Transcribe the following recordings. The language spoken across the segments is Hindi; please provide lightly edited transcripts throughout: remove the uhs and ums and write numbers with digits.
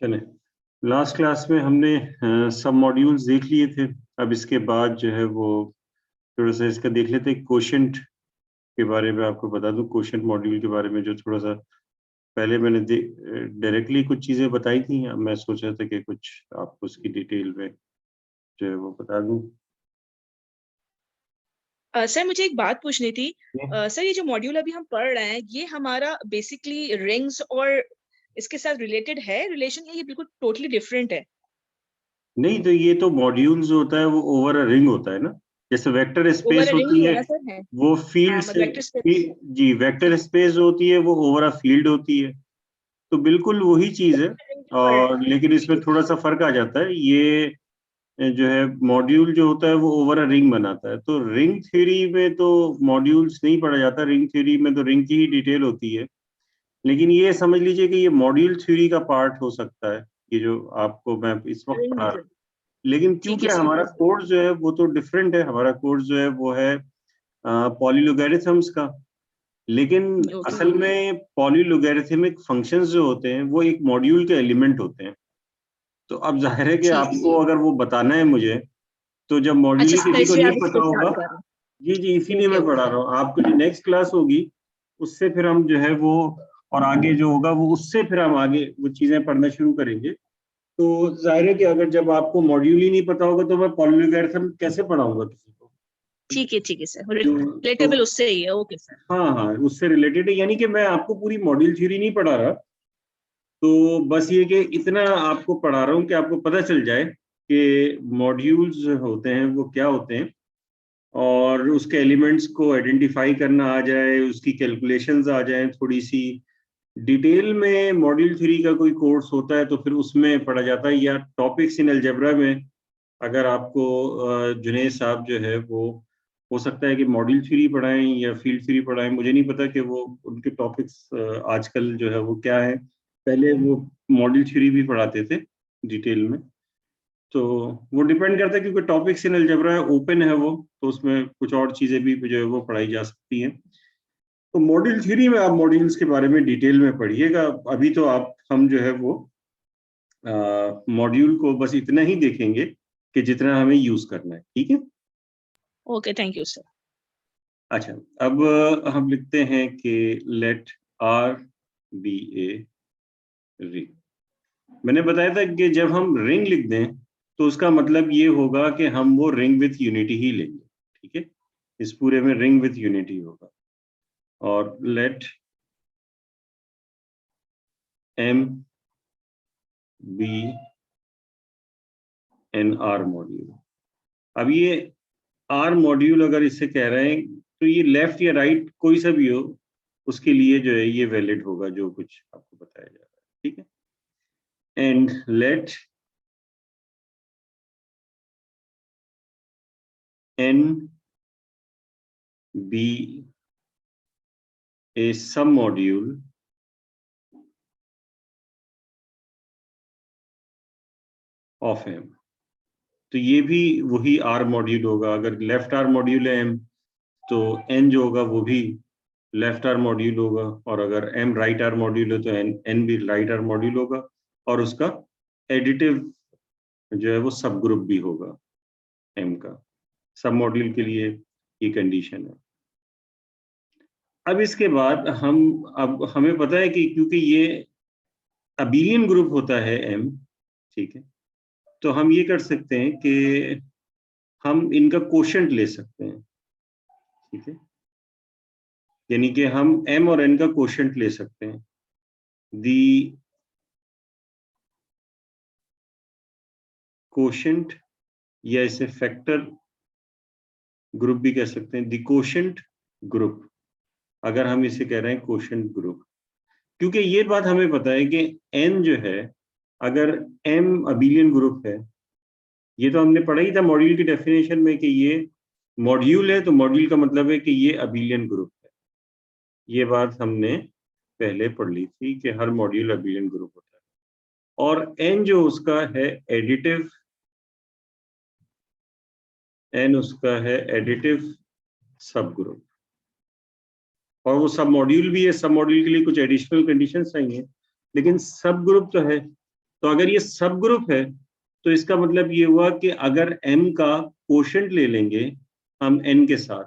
चले, लास्ट क्लास में हमने सब मॉड्यूल्स देख लिए थे। अब इसके बाद जो है वो थोड़ा सा इसका देख लेते हैं। क्वोशंट के बारे में आपको बता दूं, क्वोशंट मॉड्यूल के बारे में जो थोड़ा सा पहले मैंने डायरेक्टली कुछ चीजें बताई थी। अब मैं सोच रहा था कि कुछ आपको उसकी डिटेल में जो है वो बता दूं। सर मुझे एक बात पूछनी थी। सर ये जो मॉड्यूल अभी हम पढ़ रहे हैं ये हमारा बेसिकली रिंग्स और इसके साथ रिलेटेड है रिलेशन, या ये बिल्कुल टोटली डिफरेंट है? नहीं, तो ये तो मॉड्यूल्स होता है, वो ओवर अ रिंग होता है ना। जैसे vector over space a ring होती ही है है ना सर? है। वो फील्ड हाँ, मतलब से वेक्टर स्पेस। जी, वेक्टर स्पेस होती है वो ओवर अ फील्ड होती है। तो बिल्कुल वही चीज है। रिंग जो पढ़ रहे और लेकिन इसमें थोड़ा सा फर्क आ जाता है। ये जो है मॉड्यूल जो होता है वो ओवर अ रिंग बनाता है। तो रिंग थ्योरी में तो मॉड्यूल्स नहीं पढ़ा जाता। रिंग थ्योरी में तो रिंग की ही डिटेल होती है। लेकिन ये समझ लीजिए कि ये मॉड्यूल थ्योरी का पार्ट हो सकता है, ये जो आपको मैं इस वक्त रिंग पढ़ा रहा हूँ। मेथड। लेकिन ठीक क्योंकि है सर। हमारा कोर्स जो है वो तो डिफरेंट है। हमारा कोर्स जो है वो है पॉलीलोगैरिथम्स का। लेकिन ओके। असल में पॉलीलोगैरिथमिक फंक्शंस जो होते हैं वो एक मॉड्यूल के एलिमेंट होते हैं। तो अब जाहिर है कि ठीक आपको अगर वो बताना है मुझे, तो जब अच्छा मॉड्यूल सर, किसी को इसलिए नहीं आप पता इसको स्टार्ट होगा। कर रहे जी जी, हैं। इसीलिए ओके मैं पढ़ा ओके। रहा हूँ। आपको जो नेक्स्ट क्लास होगी उससे फिर हम जो है वो और आगे जो होगा वो उससे फिर हम आगे वो चीजें पढ़ना शुरू करेंगे। तो जाहिर है कि अगर जब आपको मॉड्यूल ही नहीं पता होगा तो मैं पॉलीलोगैरिथम कैसे पढ़ाऊंगा किसी को। ठीक है सर, तो रिलेटेबल उससे ही है। Okay sir. हाँ हाँ, उससे रिलेटेड है। यानी कि मैं आपको पूरी मॉड्यूल थ्योरी नहीं पढ़ा रहा। तो बस ये कि इतना आपको पढ़ा रहा हूँ कि आपको पता चल जाए कि मॉड्यूल्स होते हैं वो क्या होते हैं, और उसके एलिमेंट्स को आइडेंटिफाई करना आ जाए, उसकी कैलकुलेशंस आ जाए थोड़ी सी डिटेल में। मॉड्यूल थ्योरी का कोई कोर्स होता है तो फिर उसमें पढ़ा जाता है, या टॉपिक्स इन अलजेब्रा में अगर आपको जुनेद साहब जो है वो हो सकता है कि मॉड्यूल थ्योरी पढ़ाएं या फील्ड थ्योरी पढ़ाएं। मुझे नहीं पता कि वो उनके टॉपिक्स आजकल जो है वो क्या है। पहले वो मॉड्यूल थ्योरी भी पढ़ाते थे डिटेल में। तो वो डिपेंड करता है, क्योंकि टॉपिक्स इन अलजेब्रा है, ओपन है वो, तो उसमें कुछ और चीजें भी जो है वो पढ़ाई जा सकती हैं। तो मॉड्यूल थ्योरी में आप मॉड्यूल्स के बारे में डिटेल में पढ़िएगा। अभी तो आप हम जो है वो मॉड्यूल को बस इतना ही देखेंगे कि जितना हमें यूज करना है। ठीक है। Okay, thank you sir. अच्छा, अब हम लिखते हैं कि let R be a ring. मैंने बताया था कि जब हम रिंग लिख दें तो उसका मतलब ये होगा कि हम वो रिंग विथ यूनिटी ही लेंगे। ठीक है, इस पूरे में रिंग विथ यूनिटी होगा। और let M be an R module. अब ये आर मॉड्यूल अगर इससे कह रहे हैं तो ये लेफ्ट या राइट कोई सा भी हो, उसके लिए जो है ये वैलिड होगा जो कुछ आपको बताया जा रहा है। ठीक है। एंड लेट एन बी ए सब मॉड्यूल ऑफ एम। तो ये भी वही आर मॉड्यूल होगा। अगर लेफ्ट आर मॉड्यूल है एम, तो एन जो होगा वो भी लेफ्ट आर मॉड्यूल होगा। और अगर एम राइट आर मॉड्यूल है तो एन एन भी राइट आर मॉड्यूल होगा। और उसका एडिटिव जो है वो सब ग्रुप भी होगा एम का। सब मॉड्यूल के लिए ये कंडीशन है। अब इसके बाद अब हमें पता है कि क्योंकि ये अबीलियन ग्रुप होता है एम, ठीक है, तो हम ये कर सकते हैं कि हम इनका कोशेंट ले सकते हैं। ठीक है, यानी कि हम एम और एन का कोशेंट ले सकते हैं। दी कोशेंट, या इसे फैक्टर ग्रुप भी कह सकते हैं, दी कोशेंट ग्रुप। अगर हम इसे कह रहे हैं कोशेंट ग्रुप, क्योंकि ये बात हमें पता है कि एन जो है, अगर एम अबीलियन ग्रुप है, ये तो हमने पढ़ा ही था मॉड्यूल की डेफिनेशन में कि ये मॉड्यूल है, तो मॉड्यूल का मतलब है कि ये अबीलियन ग्रुप है। ये बात हमने पहले पढ़ ली थी कि हर मॉड्यूल अबीलियन ग्रुप होता है। और एन जो उसका है एडिटिव, एन उसका है एडिटिव सब ग्रुप। और वो सब मॉड्यूल भी है। सब मॉड्यूल के लिए कुछ एडिशनल कंडीशंस चाहिए, लेकिन सब ग्रुप तो है। तो अगर ये सब ग्रुप है तो इसका मतलब ये हुआ कि अगर m का कोशेंट ले लेंगे हम n के साथ,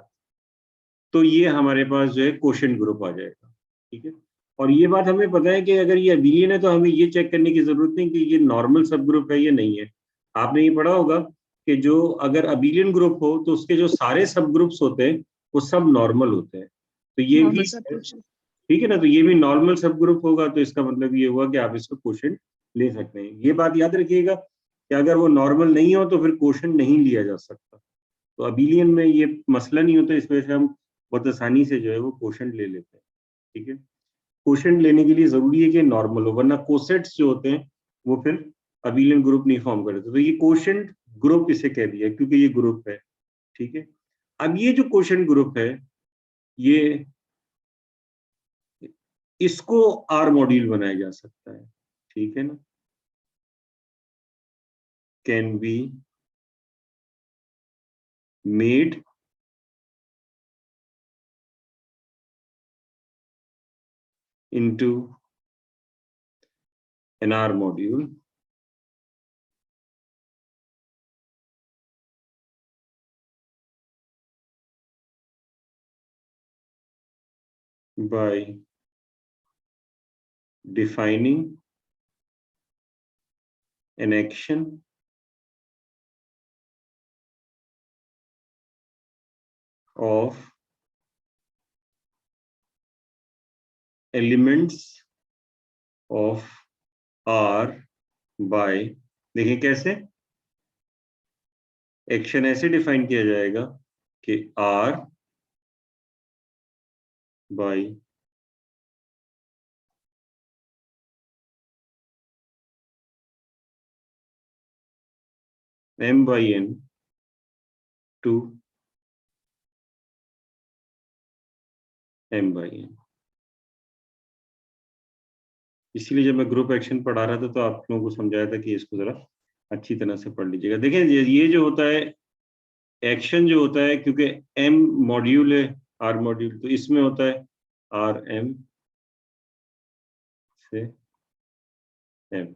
तो ये हमारे पास जो है कोशेंट ग्रुप आ जाएगा। ठीक है, और ये बात हमें पता है कि अगर ये अबिलियन है तो हमें ये चेक करने की जरूरत नहीं कि ये नॉर्मल सब ग्रुप है या नहीं है। आपने ये पढ़ा होगा कि जो अगर अबिलियन ग्रुप हो तो उसके जो सारे सब ग्रुप्स होते हैं वो सब नॉर्मल होते हैं। तो ये नॉर्मल भी सब कुछ। ठीक है ना, तो ये भी नॉर्मल सब ग्रुप होगा, तो इसका मतलब ये हुआ कि आप इसको क्वोशेंट ले सकते हैं। ये बात याद रखिएगा कि अगर वो नॉर्मल नहीं हो तो फिर क्वोशेंट नहीं लिया जा सकता। तो अबिलियन में ये मसला नहीं होता, इस वजह से हम बहुत आसानी से जो है वो क्वोशेंट ले लेते हैं। ठीक है, क्वोशेंट लेने के लिए जरूरी है कि नॉर्मल हो, वरना कोसेट्स जो होते हैं वो फिर अबिलियन ग्रुप नहीं फॉर्म करते। तो ये क्वोशेंट ग्रुप इसे कह दिया क्योंकि ये ग्रुप है। ठीक है, अब ये जो क्वोशेंट ग्रुप है ये, इसको आर मॉड्यूल बनाया जा सकता है। ठीक है ना, can be made into an R module by defining an action of elements of R by, देखिए कैसे एक्शन ऐसे डिफाइन किया जाएगा कि R by m by n to m by n। इसीलिए जब मैं ग्रुप एक्शन पढ़ा रहा था तो आप लोगों को समझाया था कि इसको जरा अच्छी तरह से पढ़ लीजिएगा। देखिए ये जो होता है एक्शन जो होता है, क्योंकि m मॉड्यूल है R मॉड्यूल, तो इसमें होता है R m से m,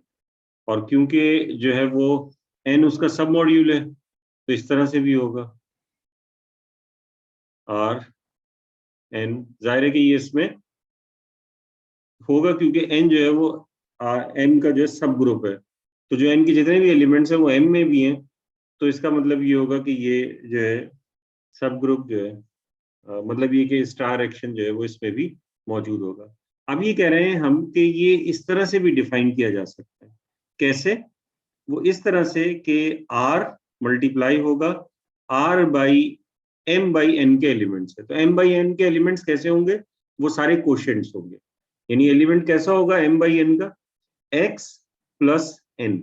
और क्योंकि जो है वो n उसका सब मॉड्यूल है तो इस तरह से भी होगा R n, जाहिर है कि ये इसमें होगा क्योंकि n जो है वो m का जो है सब ग्रुप है, तो जो n के जितने भी एलिमेंट्स हैं वो m में भी हैं, तो इसका मतलब ये होगा कि ये जो है सब ग्रुप जो है मतलब ये कि स्टार एक्शन जो है वो इसमें भी मौजूद होगा। अब ये कह रहे हैं हम कि ये इस तरह से भी डिफाइन किया जा सकता है। कैसे? वो इस तरह से कि R मल्टीप्लाई होगा R by m by n के एलिमेंट्स है। तो m बाई n के एलिमेंट्स कैसे होंगे? वो सारे कोशेंट्स होंगे, यानी एलिमेंट कैसा होगा m बाई n का? x प्लस n,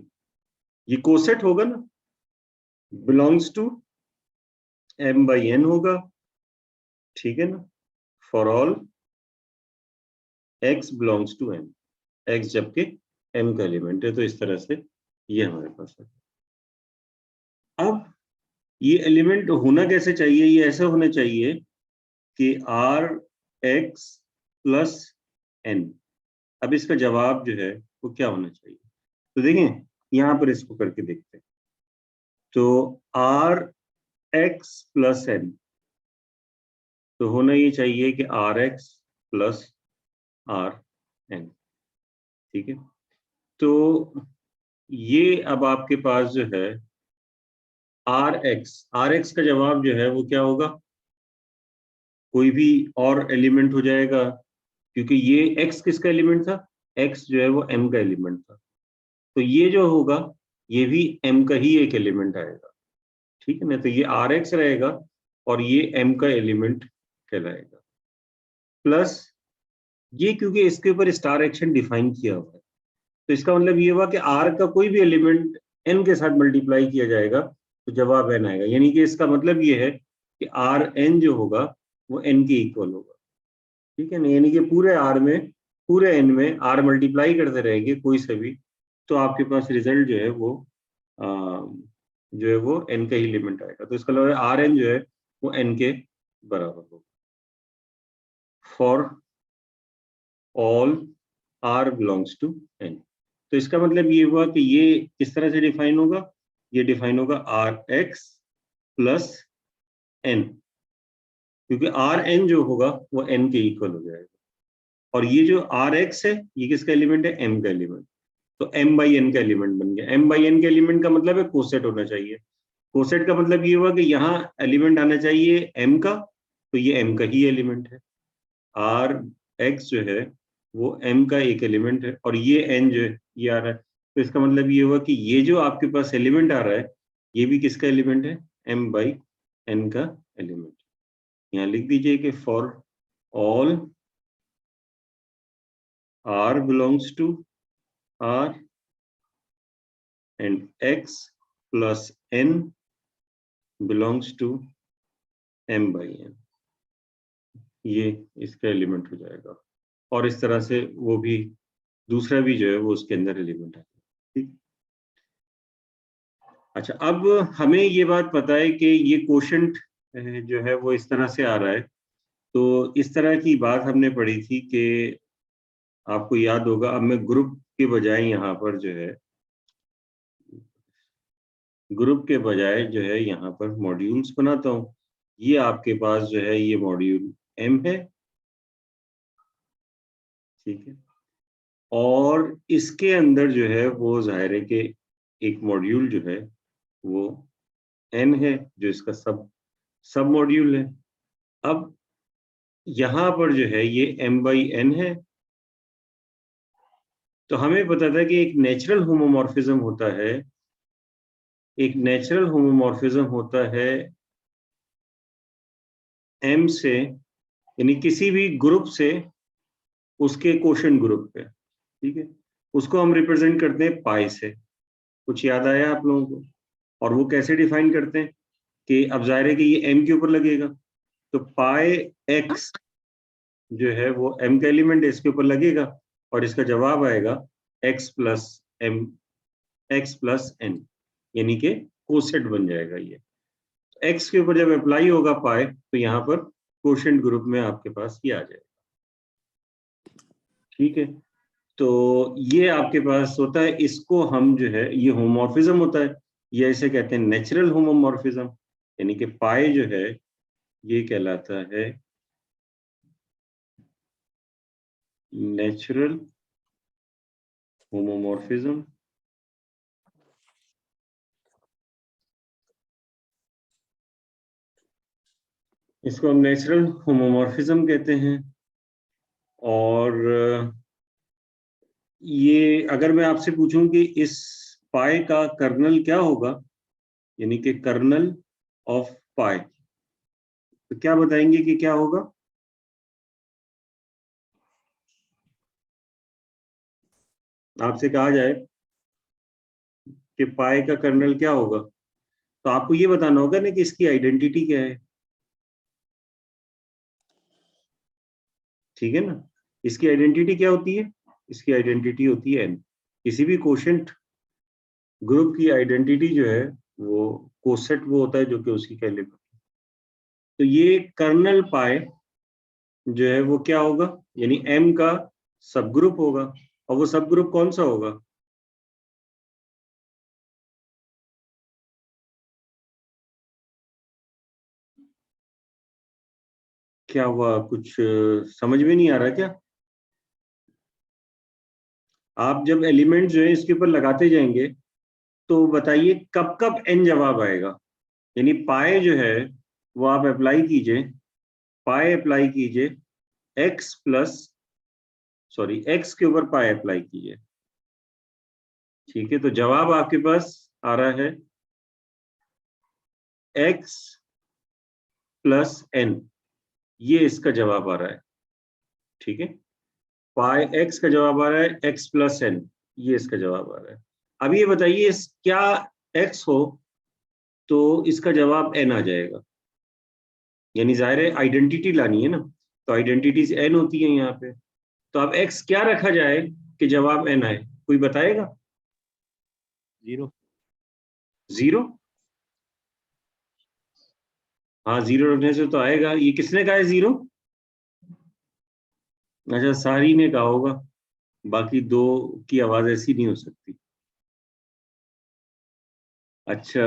ये कोसेट होगा ना, belongs to m by n होगा। ठीक है ना, for all x belongs to m, x जबकि m का एलिमेंट है, तो इस तरह से ये हमारे पास है। अब ये एलिमेंट होना कैसे चाहिए? ये ऐसे होना चाहिए कि R x प्लस n। अब इसका जवाब जो है वो क्या होना चाहिए? तो देखें यहां पर इसको करके देखते हैं। तो R x प्लस n, तो होना ये चाहिए कि R x plus R n। ठीक है, तो ये अब आपके पास जो है R x का जवाब जो है वो क्या होगा? कोई भी और एलिमेंट हो जाएगा, क्योंकि ये x किसका एलिमेंट था? x जो है वो m का एलिमेंट था, तो ये जो होगा ये भी m का ही एक एलिमेंट आएगा। ठीक है ना, तो ये Rx रहेगा और ये m का एलिमेंट कहलाएगा। प्लस ये क्योंकि इसके ऊपर स्टार एक्शन डिफाइन किया हुआ है, तो इसका मतलब ये हुआ कि R का कोई भी एलिमेंट n के साथ मल्टीप्लाई किया जाएगा तो जवाब n आएगा, यानी कि इसका मतलब ये है कि Rn जो होगा वो n के इक्वल होगा। ठीक है ना, यानी कि पूरे R में, पूरे n में R मल्टीप्लाई करते रहेंगे कोई से भी, तो आपके पास रिजल्ट जो है वो जो है वो n का ही एलिमेंट आएगा। तो इसका मतलब Rn जो है वो n के बराबर होगा for all R belongs to n। तो इसका मतलब ये हुआ कि ये किस तरह से डिफाइन होगा, ये डिफाइन होगा Rx प्लस n, क्योंकि Rn जो होगा वो n के इक्वल हो जाएगा, और ये जो Rx है ये किसका एलिमेंट है, m का एलिमेंट, तो m बाई n का एलिमेंट बन गया। m बाई n का एलिमेंट का मतलब है कोसेट होना चाहिए। कोसेट का मतलब ये हुआ कि यहाँ एलिमेंट आना चाहिए m का, तो ये m का ही एलिमेंट है। Rx जो है वो m का एक एलिमेंट है, और ये n जो है ये आ रहा है, तो इसका मतलब ये हुआ कि ये जो आपके पास एलिमेंट आ रहा है ये भी किसका एलिमेंट है, m बाई n का एलिमेंट। यहाँ लिख दीजिए कि for all R belongs to R and x plus n belongs to m by n, ये इसका एलिमेंट हो जाएगा। और इस तरह से वो भी दूसरा भी जो है वो उसके अंदर एलिमेंट है। ठीक, अच्छा, अब हमें ये बात पता है कि ये कोशेंट जो है वो इस तरह से आ रहा है। तो इस तरह की बात हमने पढ़ी थी कि आपको याद होगा, अब मैं ग्रुप के बजाय यहाँ पर जो है ग्रुप के बजाय जो है यहाँ पर मॉड्यूल्स बनाता हूँ। ये आपके पास जो है ये मॉड्यूल m है, ठीक है, और इसके अंदर जो है वो जाहिर है कि एक मॉड्यूल जो है वो n है, जो इसका सब मॉड्यूल है। अब यहाँ पर जो है ये m बाई n है। तो हमें पता था कि एक नेचुरल होमोमॉर्फिज्म होता है, एक नेचुरल होमोमॉर्फिज्म होता है m से, यानी किसी भी ग्रुप से उसके कोशेंट ग्रुप पे, ठीक है, उसको हम रिप्रेजेंट करते हैं पाई से। कुछ याद आया आप लोगों को? और वो कैसे डिफाइन करते हैं कि अब जाहिर है कि ये m के ऊपर लगेगा, तो पाई x जो है वो m का एलिमेंट है, इसके ऊपर लगेगा, और इसका जवाब आएगा x plus m, x plus n, यानी कि कोसेट बन जाएगा ये। x के ऊपर जब अप्लाई होगा पाई, तो यहाँ पर कोशेंट ग्रुप में आपके पास ये आ जाएगा। ठीक है, तो ये आपके पास होता है, इसको हम जो है ये होमोमॉर्फिज्म होता है, ये ऐसे कहते हैं नेचुरल होमोमॉर्फिज्म, यानी कि पाई जो है ये कहलाता है नेचुरल होमोमॉर्फिज्म। इसको हम नेचुरल होमोमॉर्फिज्म कहते हैं। और ये अगर मैं आपसे पूछूं कि इस पाई का कर्नल क्या होगा, यानी कि कर्नल ऑफ पाई, तो क्या बताएंगे कि क्या होगा? आपसे कहा जाए कि पाई का कर्नल क्या होगा, तो आपको ये बताना होगा ना कि इसकी आइडेंटिटी क्या है। ठीक है ना, इसकी आइडेंटिटी क्या होती है? इसकी आइडेंटिटी होती है n। किसी भी कोशेंट ग्रुप की आइडेंटिटी जो है वो कोसेट वो होता है जो कि उसकी कैलिबर। तो ये कर्नल पाई जो है वो क्या होगा, यानी m का सब ग्रुप होगा, और वो सब ग्रुप कौन सा होगा? क्या हुआ, कुछ समझ में नहीं आ रहा क्या? आप जब एलिमेंट जो है इसके ऊपर लगाते जाएंगे तो बताइए कब कब n जवाब आएगा। यानी पाए जो है वो आप अप्लाई कीजिए, पाए अप्लाई कीजिए x प्लस सॉरी x के ऊपर पाए अप्लाई कीजिए, ठीक है, तो जवाब आपके पास आ रहा है x प्लस n, ये इसका जवाब आ रहा है। ठीक है, पाई x का जवाब आ रहा है x प्लस n, ये इसका जवाब आ रहा है। अब ये बताइए क्या x हो तो इसका जवाब n आ जाएगा, यानी जाहिर है आइडेंटिटी लानी है ना, तो आइडेंटिटीज n होती है यहाँ पे। तो अब x क्या रखा जाए कि जवाब n आए, कोई बताएगा? जीरो। जीरो, हाँ, जीरो रखने से तो आएगा। ये किसने कहा है जीरो? अच्छा, सारी ने कहा होगा, बाकी दो की आवाज ऐसी नहीं हो सकती। अच्छा,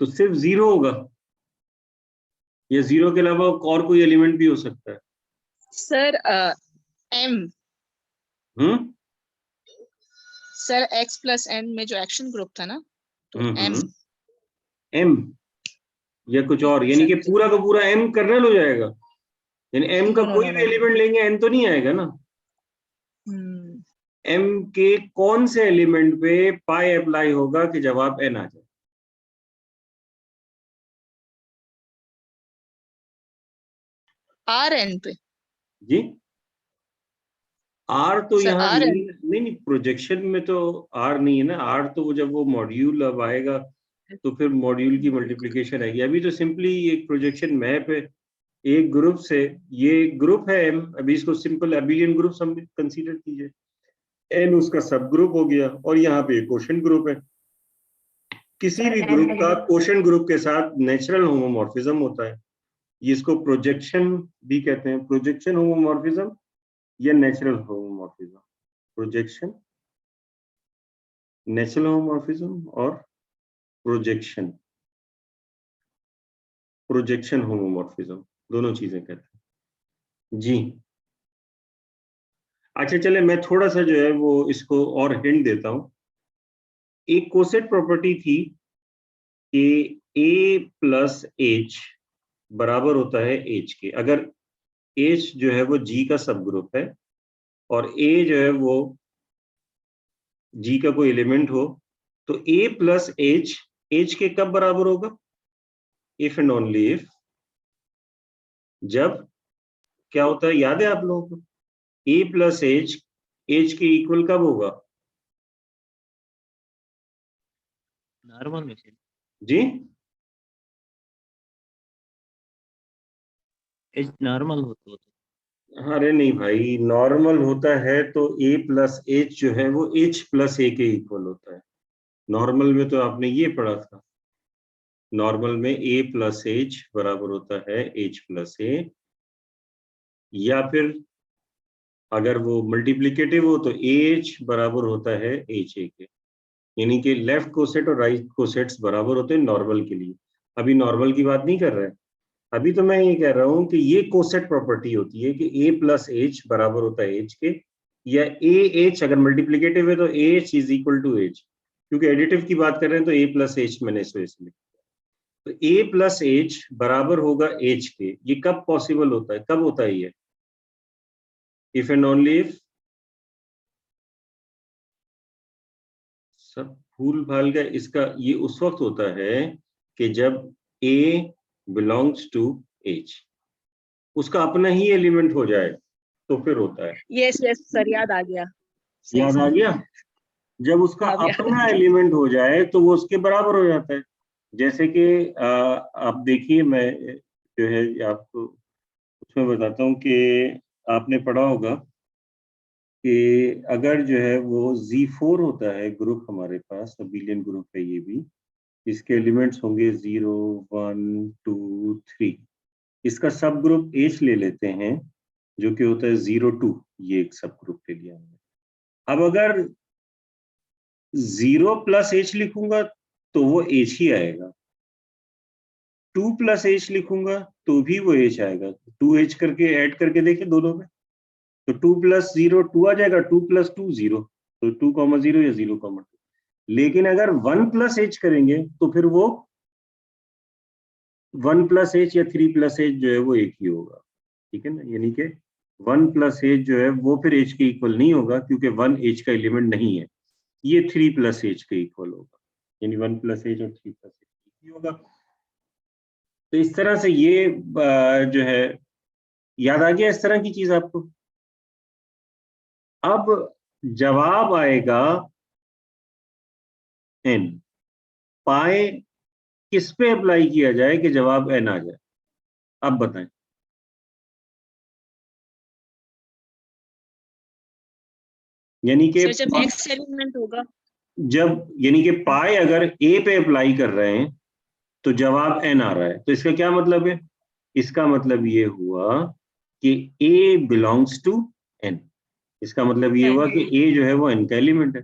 तो सिर्फ 0 होगा या 0 के अलावा और कोई एलिमेंट भी हो सकता है? सर एम, हम्म सर एक्स प्लस एन में जो एक्शन ग्रुप था ना, तो एम। एम या कुछ और, यानी कि पूरा का पूरा एम कर्नल हो जाएगा? यानी एम का नो नो कोई नो भी नो। एलिमेंट लेंगे एन तो नहीं आएगा ना? एम के कौन से एलिमेंट पे पाई अप्लाई होगा कि जवाब एन आ जाए? आर एन पे। जी, आर तो सर यहाँ आर एन। नहीं, प्रोजेक्शन में तो आर नहीं है ना। आर तो वो जब वो मॉड्यूल अब आएगा तो फिर मॉड्यूल की मल्टीप्लिकेशन आएगी। अभी तो सिंपली एक प्रोजेक्शन मैप है एक ग्रुप से। ये ग्रुप है एम, अभी इसको सिंपल अबिलियन ग्रुप कंसीडर कीजिए। एन उसका सब ग्रुप हो गया और यहाँ पे क्वोशंट ग्रुप है। किसी भी ग्रुप का क्वोशंट ग्रुप के साथ नेचुरल होमोमॉर्फिज्म होता है। इसको प्रोजेक्शन भी कहते हैं, प्रोजेक्शन होमोमॉर्फिज्म या natural homomorphism. Projection, natural homomorphism और प्रोजेक्शन, प्रोजेक्शन होमोमॉर्फिज्म, दोनों चीजें कहते हैं जी। अच्छा चले, मैं थोड़ा सा जो है वो इसको और हिंट देता हूं। एक कोसेट प्रॉपर्टी थी कि ए प्लस एच बराबर होता है एच के। अगर एच जो है वो जी का सब ग्रुप है और ए जो है वो जी का कोई एलिमेंट हो, तो ए प्लस एच के कब बराबर होगा? इफ एंड ओनली इफ, जब क्या होता है याद है आप लोगों को? ए प्लस एच के इक्वल कब होगा? नॉर्मल में जी, एज नॉर्मल होता अरे नहीं भाई, नॉर्मल होता है तो ए प्लस एच जो है वो एच प्लस ए के इक्वल होता है। नॉर्मल में तो आपने ये पढ़ा था, नॉर्मल में ए प्लस एच बराबर होता है एच प्लस ए, या फिर अगर वो मल्टीप्लिकेटिव हो तो एच बराबर होता है एच ए के। यानी कि लेफ्ट कोसेट और राइट कोसेट्स बराबर होते हैं नॉर्मल के लिए। अभी नॉर्मल की बात नहीं कर रहे हैं, अभी तो मैं ये कह रहा हूं कि ये कोसेट प्रॉपर्टी होती है कि ए प्लस एच बराबर होता है एच के, या ए एच अगर मल्टीप्लिकेटिव है तो H is equal to H. क्योंकि एडिटिव की बात कर रहे हैं तो ए प्लस एच मैंने इसको इसलिए, तो ए प्लस एच बराबर होगा एच के। ये कब पॉसिबल होता है, कब होता है ये? इफ एंड ओनली इफ, सब भूल भाल गए इसका, ये उस वक्त होता है कि जब a बिलोंग्स टू h, उसका अपना ही एलिमेंट हो जाए तो फिर होता है। यस यस सर, याद आ गया। सही याद आ सर। गया? जब उसका अब याद आ अपना गया। एलिमेंट हो जाए तो वो उसके बराबर हो जाता है। जैसे कि आप देखिए, मैं जो है आपको उसमें बताता हूँ कि आपने पढ़ा होगा कि अगर जो है वो Z4 होता है ग्रुप हमारे पास, अबिलियन ग्रुप है ये भी, इसके एलिमेंट्स होंगे 0 1 2 3। इसका सब ग्रुप एच ले लेते हैं जो कि होता है 0 2, ये एक सब ग्रुप ले लिया हमने। अब अगर 0 प्लस एच लिखूंगा तो वो एच ही आएगा, 2 प्लस एच लिखूंगा तो भी वो एच आएगा। 2h करके ऐड करके देखिए दोनों में, तो 2 प्लस 0 2 आ जाएगा, 2 प्लस 2 0, तो 2,0 या 0,2। लेकिन अगर 1 प्लस एच करेंगे तो फिर वो 1 प्लस एच या 3 प्लस एच जो है वो एक ही होगा, ठीक है ना? यानी कि 1 प्लस एच जो है वो फिर एच के इक्वल नहीं होगा क्योंकि 1 एच का एलिमेंट नहीं है, ये 3 प्लस एच के इक्वल होगा। यानी 1 प्लस एच और 3 प्लस एच होगा। तो इस तरह से ये जो है याद आ गया इस तरह की चीज आपको। अब जवाब आएगा एन। पाए किस पे अप्लाई किया जाए कि जवाब एन आ जाए? अब बताएं। यानी कि सर जब एक्स एलिमेंट होगा। यानी कि पाए अगर ए पे अप्लाई कर रहे हैं तो जवाब एन आ रहा है, तो इसका क्या मतलब है? इसका मतलब ये हुआ कि ए बिलोंग्स टू n। इसका मतलब ये हुआ कि a जो है वो n का एलिमेंट है।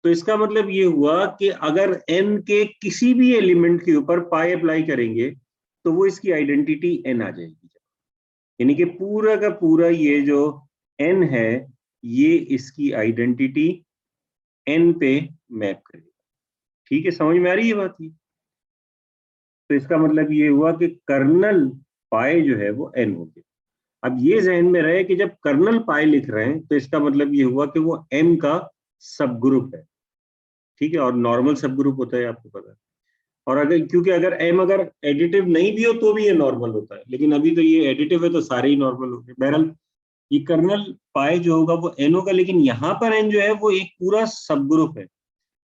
तो इसका मतलब ये हुआ कि अगर n के किसी भी एलिमेंट के ऊपर पाई अप्लाई करेंगे तो वो इसकी आइडेंटिटी n आ जाएगी। यानी कि पूरा का पूरा ये जो n है ये इसकी आइडेंटिटी n पे मैप करेगा। ठीक है, समझ में आ रही है बात ये? तो इसका मतलब ये हुआ कि कर्नल पाई जो है वो n हो गया। अब ये जहन में रहे कि जब कर्नल पाई लिख रहे हैं तो इसका मतलब ये हुआ कि वो m का सब ग्रुप है। ठीक है, और नॉर्मल सब ग्रुप होता है, आपको पता है। और अगर क्योंकि अगर m अगर एडिटिव नहीं भी हो तो भी ये नॉर्मल होता है, लेकिन अभी तो ये एडिटिव है तो सारे ही नॉर्मल हो गए। बहरहाल ये कर्नल पाई जो होगा वो n होगा, लेकिन यहाँ पर n जो है वो एक पूरा सब ग्रुप है।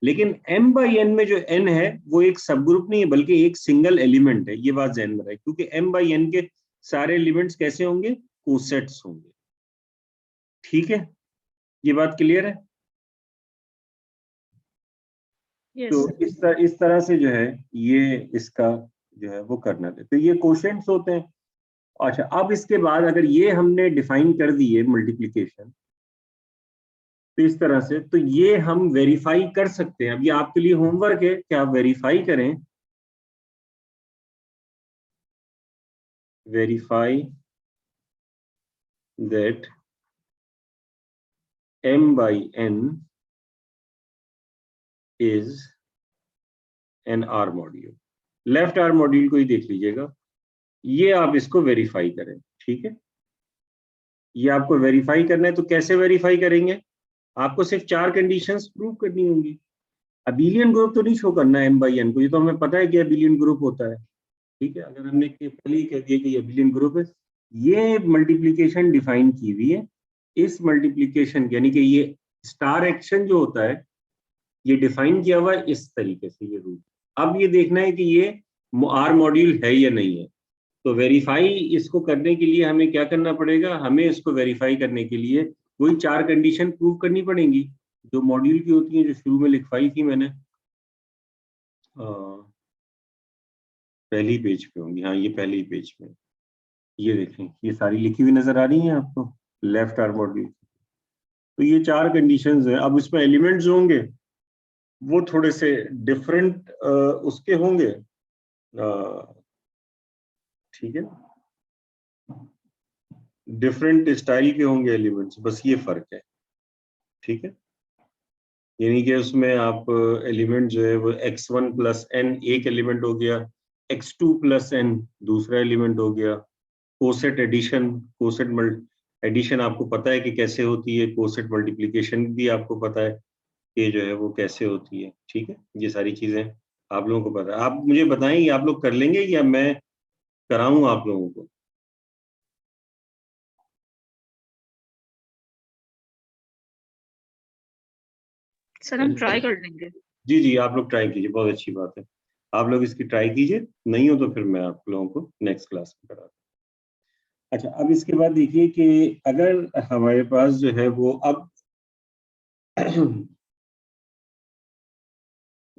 लेकिन m बाई n में जो n है वो एक सब ग्रुप नहीं है बल्कि एक सिंगल एलिमेंट है। ये बात ध्यान में रहे, क्योंकि m बाई n के सारे एलिमेंट्स कैसे होंगे? कोसेट्स होंगे। ठीक है, ये बात क्लियर है? तो इस तरह से जो है ये इसका जो है वो करना है। तो ये कोशेंट्स होते हैं। अच्छा, अब इसके बाद अगर ये हमने डिफाइन कर दी है मल्टीप्लिकेशन तो इस तरह से, तो ये हम वेरीफाई कर सकते हैं। अब ये आपके लिए होमवर्क है कि आप वेरीफाई करें, verify that m by n is an R module. Left R module को ही देख लीजिएगा, ये आप इसको वेरीफाई करें। ठीक है, ये आपको वेरीफाई करना है। तो कैसे वेरीफाई करेंगे? आपको सिर्फ 4 कंडीशंस प्रूव करनी होंगी। अबीलियन ग्रुप तो नहीं शो करना है m by n को, ये तो हमें पता है कि अबीलियन ग्रुप होता है। ठीक है, अगर हमने पहले ही कह दिया कि ये अबीलियन ग्रुप है, ये मल्टीप्लिकेशन डिफाइन की हुई है। इस मल्टीप्लिकेशन यानी कि ये स्टार एक्शन जो होता है ये डिफाइन किया हुआ है इस तरीके से, ये रूल। अब ये देखना है कि ये आर मॉड्यूल है या नहीं है। तो वेरीफाई इसको करने के लिए हमें क्या करना पड़ेगा? हमें इसको वेरीफाई करने के लिए वही 4 कंडीशन प्रूव करनी पड़ेंगी जो मॉड्यूल की होती हैं, जो शुरू में लिखवाई थी मैंने। पहली पेज पे होंगी, हाँ ये पहली पेज पे। ये देखें, ये सारी लिखी हुई नजर आ रही हैं आपको, लेफ्ट आर मॉड्यूल। तो ये 4 कंडीशंस हैं। अब इसमें एलिमेंट्स जो होंगे वो थोड़े से डिफरेंट उसके होंगे। ठीक है, डिफरेंट स्टाइल के होंगे एलिमेंट्स, बस ये फर्क है। ठीक है, यानी कि उसमें आप एलिमेंट जो है वो x1 प्लस n एक एलिमेंट हो गया, x2 प्लस n दूसरा एलिमेंट हो गया। कोसेट एडिशन, एडिशन आपको पता है कि कैसे होती है, कोसेट मल्टीप्लिकेशन भी आपको पता है कि जो है वो कैसे होती है। ठीक है, ये सारी चीजें आप लोगों को पता है। आप मुझे बताएं, आप लोग कर लेंगे या मैं कराऊं आप लोगों को? सर हम ट्राई कर लेंगे। जी जी, आप लोग ट्राई कीजिए, बहुत अच्छी बात है। आप लोग इसकी ट्राई कीजिए, नहीं हो तो फिर मैं आप लोगों को नेक्स्ट क्लास में करा दूँ। अच्छा, अब इसके बाद देखिए कि अगर हमारे पास जो है वो अब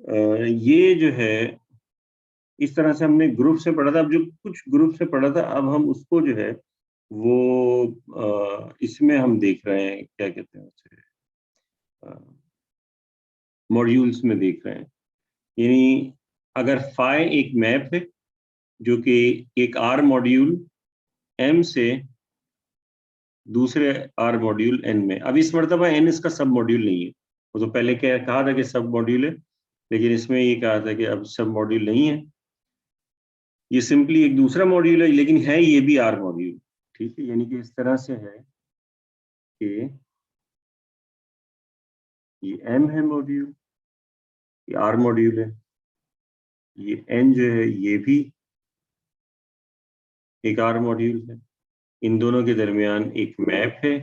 ये जो है इस तरह से हमने ग्रुप से पढ़ा था। अब जो कुछ ग्रुप से पढ़ा था अब हम उसको जो है वो इसमें हम देख रहे हैं, क्या कहते हैं उसे, मॉड्यूल्स में देख रहे हैं। यानी अगर फाई एक मैप है जो कि एक आर मॉड्यूल m से दूसरे आर मॉड्यूल n में, अब इस मर्तबा n इसका सब मॉड्यूल नहीं है। वो तो पहले कहा था कि सब मॉड्यूल है, लेकिन इसमें ये कहा था कि अब सब मॉड्यूल नहीं है, ये सिंपली एक दूसरा मॉड्यूल है, लेकिन है ये भी आर मॉड्यूल। ठीक है, यानी कि इस तरह से है कि ये m है मॉड्यूल, ये आर मॉड्यूल है, ये n जो है ये भी एक आर मॉड्यूल है। इन दोनों के दरमियान एक मैप है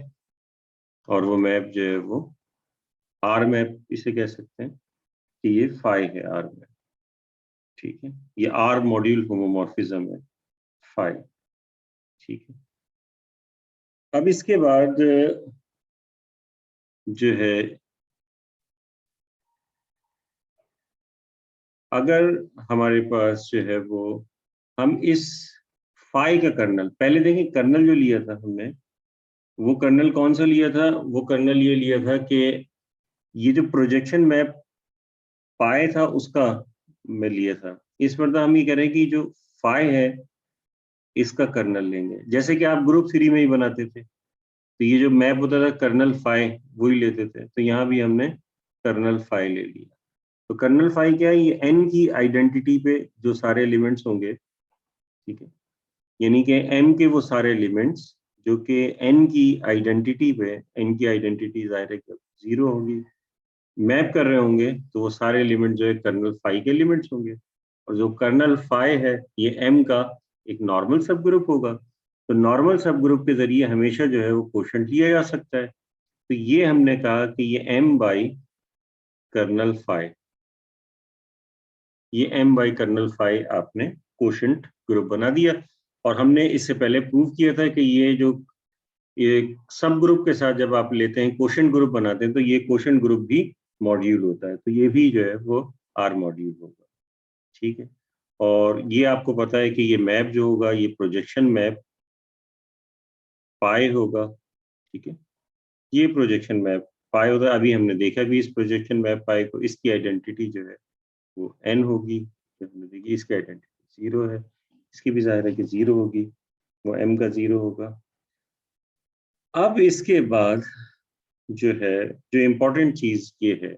और वो मैप जो है वो आर मैप इसे कह सकते हैं कि ये फाई है, आर मैप। ठीक है, ये आर मॉड्यूल होमोमॉर्फिज्म है, फाई। ठीक है, अब इसके बाद जो है अगर हमारे पास जो है वो हम इस फाई का कर्नल, पहले देखें कर्नल जो लिया था हमने वो कर्नल कौन सा लिया था? वो कर्नल ये लिया था कि ये जो प्रोजेक्शन मैप पाए था उसका मैं लिया था। इस मतलब हम ये कह रहे हैं कि जो फाई है इसका कर्नल लेंगे, जैसे कि आप ग्रुप थ्री में ही बनाते थे, तो ये जो मैप होता था कर्नल फाई वही लेते थे, तो यहाँ भी हमने कर्नल फाई ले लिया। तो कर्नल फाई क्या है? ये एन की आइडेंटिटी पे जो सारे एलिमेंट्स होंगे, ठीक है, यानी कि एम के वो सारे एलिमेंट्स जो कि एन की आइडेंटिटी पे, एन की आइडेंटिटी जाहिर है कि जीरो होगी, मैप कर रहे होंगे, तो वो सारे एलिमेंट जो है कर्नल फाई के एलिमेंट्स होंगे। और जो कर्नल फाई है ये एम का एक नॉर्मल सब ग्रुप होगा, तो नॉर्मल सब ग्रुप के जरिए हमेशा जो है वो क्वोशंट लिया जा सकता है। तो ये हमने कहा कि ये एम बाई कर्नल फाई, ये एम बाई कर्नल फाई आपने क्वोशंट ग्रुप बना दिया। और हमने इससे पहले प्रूव किया था कि ये सब ग्रुप के साथ जब आप लेते हैं क्वोशंट ग्रुप बनाते हैं, तो ये क्वोशंट ग्रुप भी मॉड्यूल होता है, तो ये भी जो है वो आर मॉड्यूल होगा, ठीक है। और ये आपको पता है कि ये मैप जो होगा ये प्रोजेक्शन मैप पाई होगा, ठीक है, ये प्रोजेक्शन मैप पाई होगा। अभी हमने देखा भी इस प्रोजेक्शन मैप पाई को, इसकी आइडेंटिटी जो है वो एन होगी, जो हमने देखी इसकी आइडेंटिटी जीरो है, इसकी भी जाहिर है कि जीरो होगी, वो एम का जीरो होगा। अब इसके बाद जो है, जो इम्पोर्टेंट चीज ये है,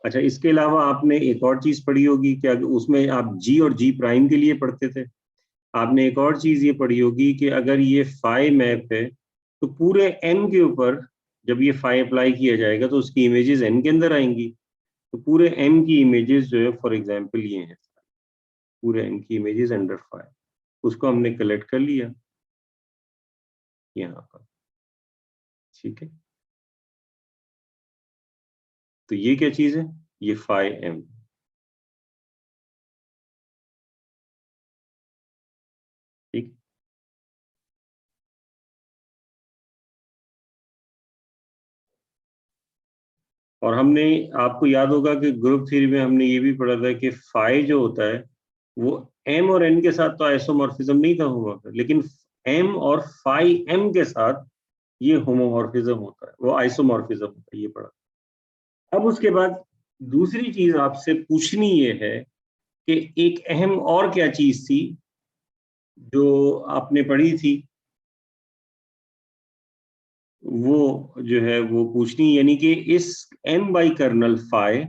अच्छा इसके अलावा आपने एक और चीज पढ़ी होगी क्या, उसमें आप जी और जी प्राइम के लिए पढ़ते थे, आपने एक और चीज ये पढ़ी होगी कि अगर ये फाई मैप है तो पूरे एन के ऊपर जब ये फाई अप्लाई किया जाएगा तो उसकी इमेजेस एन के अंदर आएंगी, तो पूरे एन की इमेजेस जो है फॉर एग्जांपल ये हैं, पूरे एन की इमेजेस अंडर फाई, उसको हमने कलेक्ट कर लिया यहाँ पर, ठीक है। तो ये क्या चीज है? ये फाई एम, ठीक। और हमने, आपको याद होगा कि ग्रुप थ्योरी में हमने ये भी पढ़ा था कि फाई जो होता है वो एम और एन के साथ तो आइसोमॉर्फिज्म नहीं था होगा, लेकिन एम और फाई एम के साथ ये होमोमॉर्फिज्म होता है, वो आइसोमॉर्फिज्म होता है, ये पढ़ा। अब उसके बाद दूसरी चीज आपसे पूछनी ये है कि एक अहम और क्या चीज थी जो आपने पढ़ी थी, वो जो है वो पूछनी, यानी कि इस एम बाई कर्नल फाई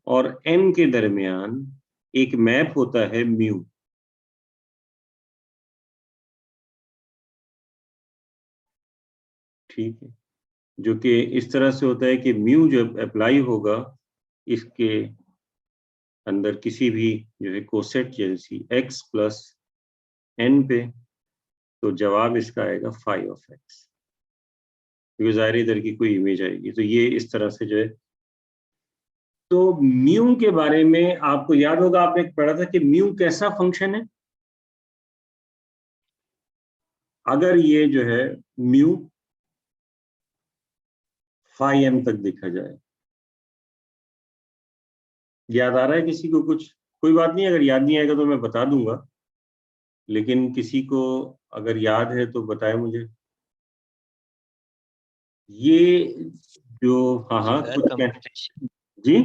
और एम के दरमियान एक मैप होता है म्यू, ठीक है, जो कि इस तरह से होता है कि म्यू जब अप्लाई होगा इसके अंदर किसी भी जो है कोसेट जैसी एक्स प्लस एन पे, तो जवाब इसका आएगा फाई ऑफ एक्स, क्योंकि जाहिर इधर की कोई इमेज आएगी, तो ये इस तरह से जो है। तो म्यू के बारे में आपको याद होगा, आपने पढ़ा था कि म्यू कैसा फंक्शन है, अगर ये जो है म्यू फाई एम तक देखा जाए, याद आ रहा है किसी को कुछ? कोई बात नहीं, अगर याद नहीं आएगा तो मैं बता दूंगा, लेकिन किसी को अगर याद है तो बताए मुझे। ये जो, हाँ हाँ सर कुछ क्या कंपोजिशन, जी,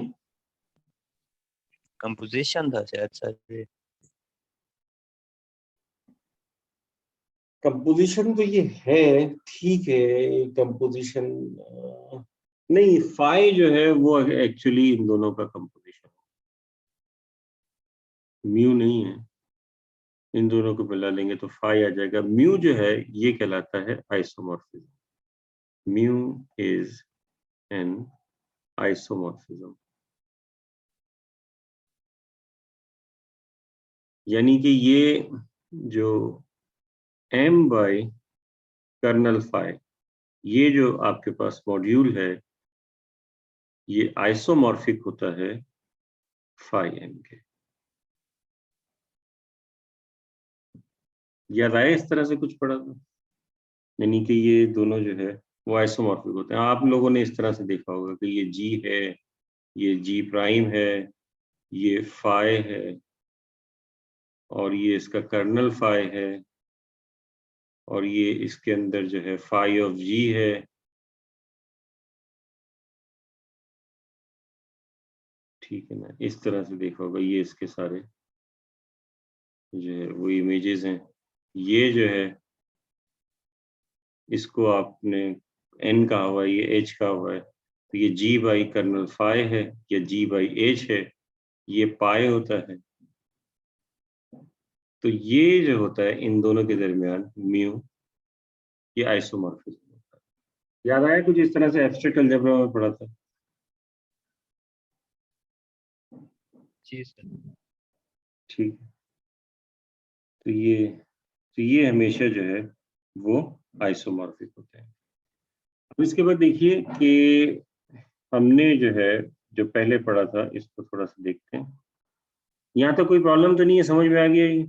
कंपोजिशन था शायद सर ये। कंपोजिशन तो ये है, ठीक है, कंपोजिशन नहीं, फाई जो है वो एक्चुअली इन दोनों का कंपोजिशन, म्यू नहीं है, इन दोनों को मिला लेंगे तो फाई आ जाएगा। म्यू जो है ये कहलाता है isomorphism, mu is an isomorphism, यानी कि ये जो एम बाई कर्नल फाई, ये जो आपके पास मॉड्यूल है ये आइसोमॉर्फिक होता है फाई एम के। याद आया इस तरह से कुछ पढ़ा था, यानी कि ये दोनों जो है वो आइसोमॉर्फिक होते हैं। आप लोगों ने इस तरह से देखा होगा कि ये जी है, ये जी प्राइम है, ये फाई है, और ये इसका कर्नल फाई है, और ये इसके अंदर जो है फाई ऑफ जी है, ठीक है ना। इस तरह से देखा होगा, ये इसके सारे जो है वो इमेजेस हैं। ये जो है इसको आपने n कहा हुआ है, ये h कहा हुआ है, तो ये g बाई कर्नल फाई है या g बाई h है, ये पाई होता है। तो ये जो होता है इन दोनों के दरमियान म्यू, ये आइसोमॉर्फिज्म होता है। याद आया कुछ इस तरह से एब्स्ट्रैक्ट अलजेब्रा में पढ़ा था? जी सर। ठीक है। तो ये हमेशा जो है वो आइसोमॉर्फिक होते हैं। अब इसके बाद देखिए कि हमने जो है जो पहले पढ़ा था इसको थोड़ा सा देखते हैं। यहाँ तो कोई प्रॉब्लम तो नहीं है, समझ में आ गया ये?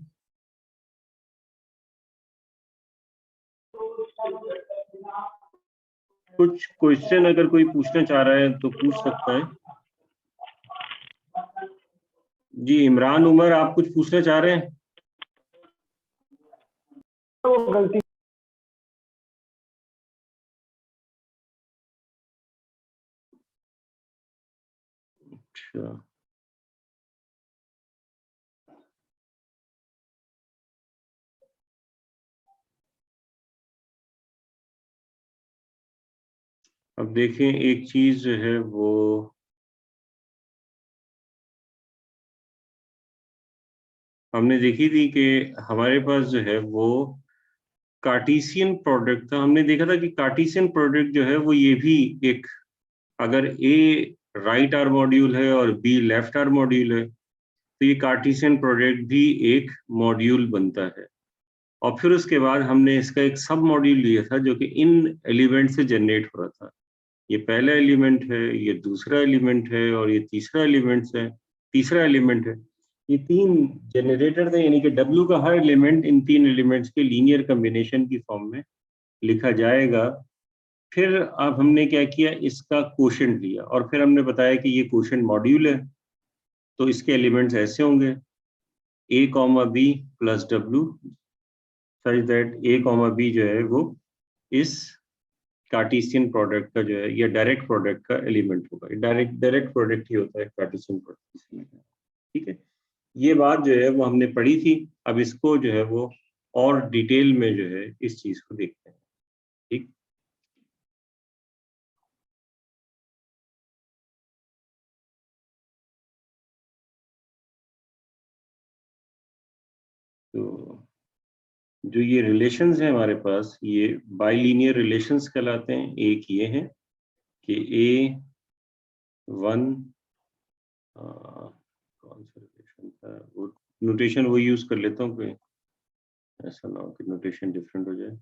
कुछ क्वेश्चन अगर कोई पूछना चाह रहा है तो पूछ सकता है। जी इमरान उमर, आप कुछ पूछना चाह रहे हैं? गलती अच्छा, अब देखें एक चीज जो है वो हमने देखी थी कि हमारे पास जो है वो कार्टेशियन प्रोडक्ट था। हमने देखा था कि कार्टेशियन प्रोडक्ट जो है वो ये भी एक, अगर ए राइट आर मॉड्यूल है और बी लेफ्ट आर मॉड्यूल है तो ये कार्टेशियन प्रोडक्ट भी एक मॉड्यूल बनता है। और फिर उसके बाद हमने इसका एक सब मॉड्यूल लिया था जो कि इन एलिमेंट से जनरेट हो रहा था। ये पहला एलिमेंट है, ये दूसरा एलिमेंट है और ये तीसरा एलिमेंट है। ये तीन जनरेटर थे, यानी कि डब्ल्यू का हर एलिमेंट इन तीन एलिमेंट्स के लीनियर कॉम्बिनेशन की फॉर्म में लिखा जाएगा। फिर अब हमने क्या किया, इसका कोशेंट लिया और फिर हमने बताया कि ये कोशेंट मॉड्यूल है, तो इसके एलिमेंट्स ऐसे होंगे a comma B plus W, such that a comma B जो है वो इस कार्टेशियन प्रोडक्ट का जो है या डायरेक्ट प्रोडक्ट का एलिमेंट होगा। डायरेक्ट प्रोडक्ट ही होता है कार्टेशियन प्रोडक्ट। ठीक है, ये बात जो है वो हमने पढ़ी थी। अब इसको जो है वो और डिटेल में जो है इस चीज को देखते हैं। ठीक, तो जो ये रिलेशंस हैं हमारे पास, ये बाइलिनियर रिलेशंस कहलाते हैं। एक ये है कि A1 कौन सा रिलेशन था, वो नोटेशन वो यूज कर लेता हूँ कोई, ऐसा ना हो कि नोटेशन डिफरेंट हो जाए।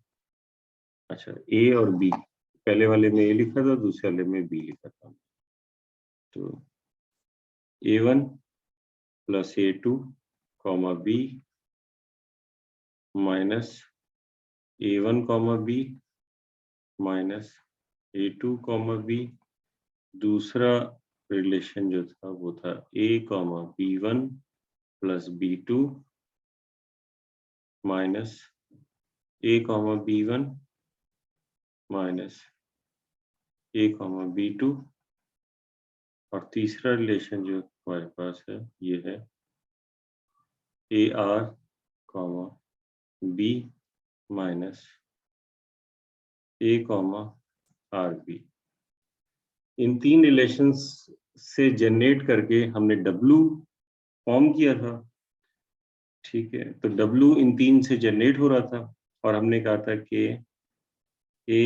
अच्छा, ए और बी, पहले वाले में ए लिखा था, दूसरे वाले में बी लिखा था। तो A1 plus A2 comma B minus A1 comma B minus A2 comma B. दूसरा रिलेशन जो था वो था A comma B1 plus B2 minus A comma B1 minus A comma B2। और तीसरा रिलेशन जो हमारे पास है ये है AR comma B minus A comma RB। इन तीन रिलेशंस से जनरेट करके हमने W फॉर्म किया था। ठीक है, तो W इन तीन से जनरेट हो रहा था और हमने कहा था कि A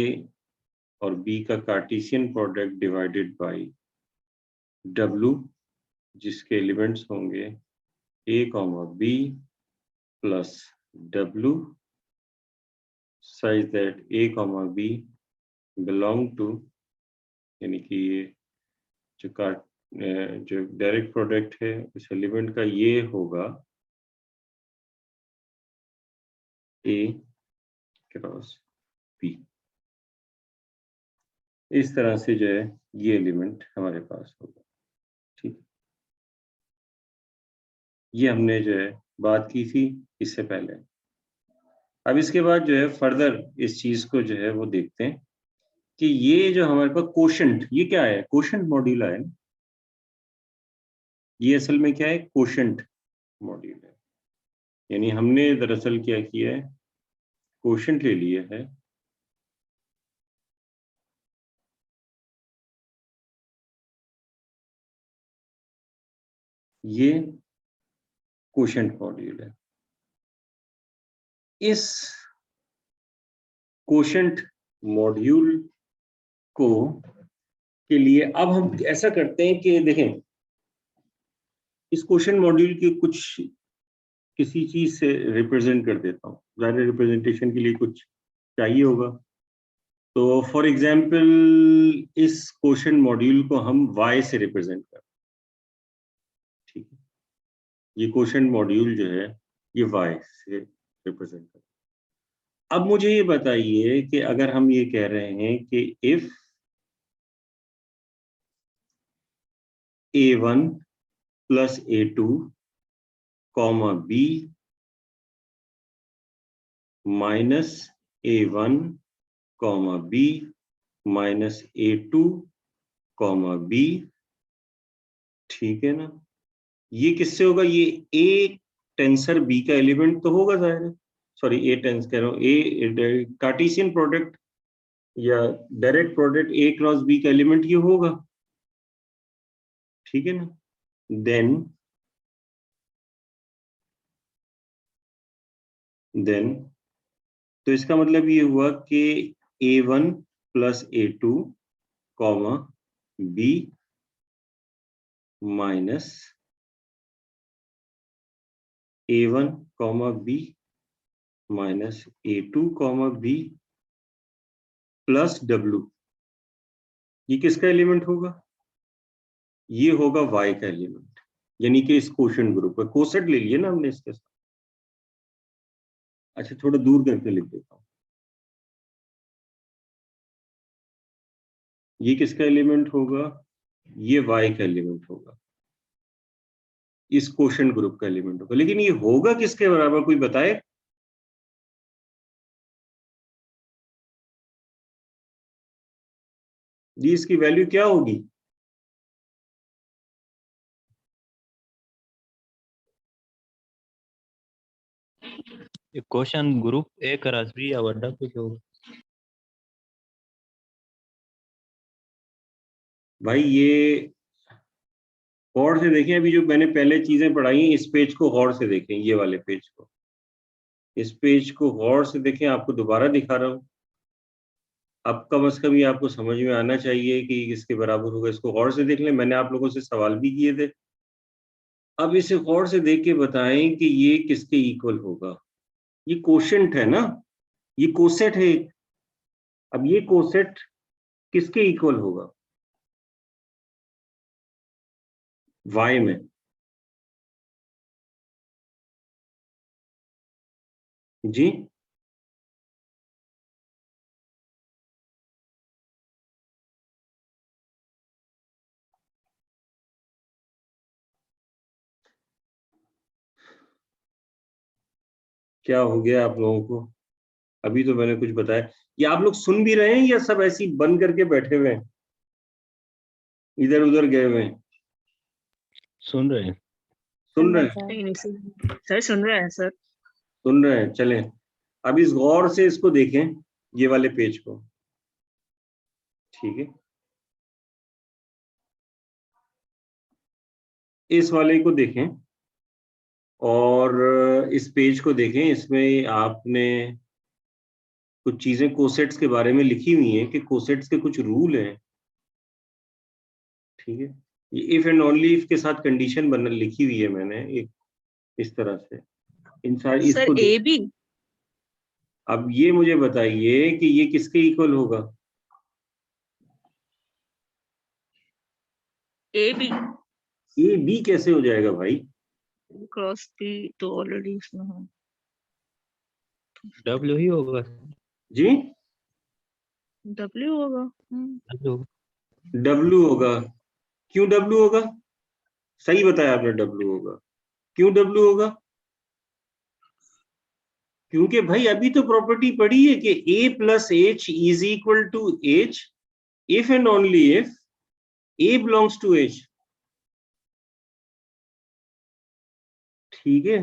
और B का Cartesian product divided by W, जिसके एलिमेंट्स होंगे A comma B plus W such that A comma B belong to, यानी कि ये जो डायरेक्ट प्रोडक्ट है इस एलिमेंट का ये होगा A क्रॉस B। इस तरह से जो है ये एलिमेंट हमारे पास होगा। ठीक, ये हमने जो है बात की थी इससे पहले। अब इसके बाद जो है फर्दर इस चीज को जो है वो देखते हैं कि ये जो हमारे पास कोशेंट, ये क्या है? कोशेंट मॉड्यूल है ना, ये असल में क्या है? कोशेंट मॉड्यूल है। यानी हमने दरअसल क्या किया है, कोशेंट ले लिया है ये कोशेंट मॉड्यूल है। इस कोशेंट मॉड्यूल को के लिए अब हम ऐसा करते हैं कि देखें, इस कोशेंट मॉड्यूल के कुछ किसी चीज से रिप्रेजेंट कर देता हूँ, ज़ाहिर रिप्रेजेंटेशन के लिए कुछ चाहिए होगा। तो फॉर एग्जाम्पल इस कोशेंट मॉड्यूल को हम y से रिप्रेजेंट कर, ठीक है, ये कोशेंट मॉड्यूल जो है ये y से रिप्रेजेंट कर। अब मुझे ये बताइए कि अगर हम ये कह रहे हैं कि if a1 plus a2 comma b minus a1 comma b minus a2 comma b, ठीक है ना, ये किससे होगा? ये a टेंसर b का एलिमेंट तो होगा जाहिर है, सॉरी ए टेंस कह रहा हूँ, ए कार्टेशियन प्रोडक्ट या direct product a cross b का एलिमेंट ये होगा, ठीक है ना। देन तो इसका मतलब ये हुआ कि a1 plus a2 comma b minus a1 comma b minus a2 comma b plus w, ये किसका एलिमेंट होगा? ये होगा y का एलिमेंट, यानी कि इस कोशेंट ग्रुप का कोसेट ले लिए ना हमने इसके साथ। अच्छा थोड़ा दूर करके लिख देता हूँ, ये किसका एलिमेंट होगा? ये y का एलिमेंट होगा, इस कोशेंट ग्रुप का एलिमेंट होगा। लेकिन ये होगा किसके बराबर, कोई बताए? जी इसकी वैल्यू क्या होगी? ये क्वेश्चन ग्रुप ए का राशि या वड्डा कुछ होगा। भाई ये गौर से देखें, अभी जो मैंने पहले चीजें पढ़ाई हैं इस पेज को गौर से देखें, ये वाले पेज को, इस पेज को गौर से देखें, आपको दोबारा दिखा रहा हूं। अब कम अज कम ये आपको समझ में आना चाहिए कि किसके बराबर होगा, इसको गौर से देख लें। मैंने आप लोगों से सवाल भी किए थे, अब इसे गौर से देख के बताएं कि ये किसके इक्वल होगा। ये कोशेंट है ना, ये कोसेट है। अब ये कोसेट किसके इक्वल होगा? y में। जी क्या हो गया आप लोगों को? अभी तो मैंने कुछ बताया, ये आप लोग सुन भी रहे हैं या सब ऐसे ही बंद करके बैठे हुए हैं, इधर उधर गए हुए हैं? सुन रहे हैं। सुन रहे हैं? नहीं नहीं सर सुन रहे हैं सर। सुन रहे हैं, चलें। अब इस गौर से इसको देखें, ये वाले पेज को, ठीक है, इस वाले को देखें और इस पेज को देखें। इसमें आपने कुछ चीजें कोसेट्स के बारे में लिखी हुई हैं कि कोसेट्स के कुछ रूल हैं, ठीक है। ये इफ एंड ओनली इफ के साथ कंडीशन बन लिखी हुई है मैंने एक इस तरह से, इन सारी सर इसको ए बी। अब ये मुझे बताइए कि ये किसके इक्वल होगा? ए बी ए बी कैसे हो जाएगा भाई? क्रॉस बी तो ऑलरेडी इसमें है। डब्ल्यू ही होगा। जी डब्ल्यू होगा। डब्ल्यू होगा। डब्ल्यू होगा। क्यों डब्ल्यू होगा? सही बताया आपने, डब्ल्यू होगा। क्यों डब्ल्यू होगा? क्योंकि भाई अभी तो प्रॉपर्टी पड़ी है कि a plus h is equal to h if and only if a belongs to h। ठीक है,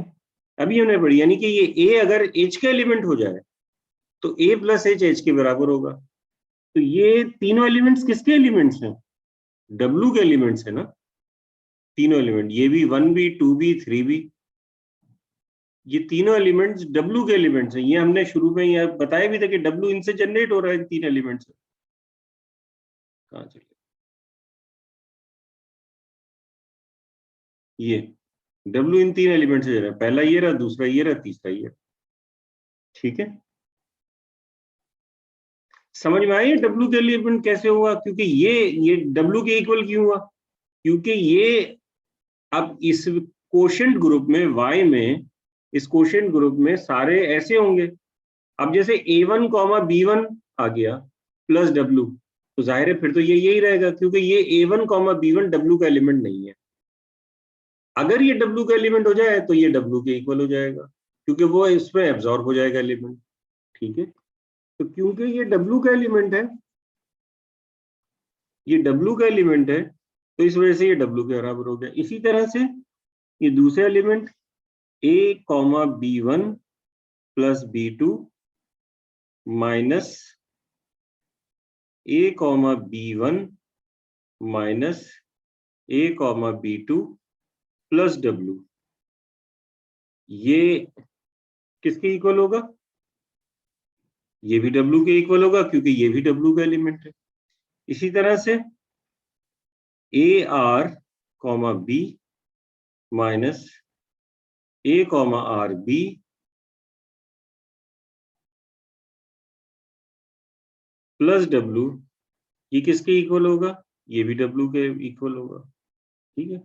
अभी हमने पढ़ी, यानी कि ये a अगर h का एलिमेंट हो जाए तो a प्लस h के बराबर होगा। तो ये तीनों एलिमेंट्स किसके एलिमेंट्स हैं? W के एलिमेंट्स है ना, तीनों एलिमेंट, ये भी 1b 2b 3b, ये तीनों एलिमेंट्स W के एलिमेंट्स हैं। ये हमने शुरू में ये बताया भी था कि W इनसे जनरेट हो रहा है, तीन एलिमेंट्स से। कहाँ चले ये W इन तीन एलिमेंट से जनरेट, पहला ये रहा, दूसरा ये रहा, तीसरा ये। ठीक है, समझ में आई W के एलिमेंट कैसे हुआ? क्योंकि ये W के इक्वल क्यों हुआ? क्योंकि ये अब इस कोशेंट ग्रुप में y में, इस कोशेंट ग्रुप में सारे ऐसे होंगे। अब जैसे a1 b1 आ गया प्लस W, तो जाहिर है फिर तो ये यही रहेगा, क्योंकि ये a1 b1 W का एलिमेंट नहीं है। अगर ये W का एलिमेंट हो जाए तो ये W के इक्वल हो जाएगा, क्योंकि वो इसमें एब्जॉर्ब हो जाएगा एलिमेंट। ठीक है, तो क्योंकि ये W का एलिमेंट है, ये W का एलिमेंट है, तो इस वजह से ये W के बराबर हो गया। इसी तरह से ये दूसरे element a b1 plus b2 minus a b1 minus a b2 plus W, ये किसके इक्वल होगा? ये भी W के इक्वल होगा, क्योंकि ये भी W का एलिमेंट है। इसी तरह से AR B minus A RB plus W, ये किसके इक्वल होगा? ये भी W के इक्वल होगा। ठीक है,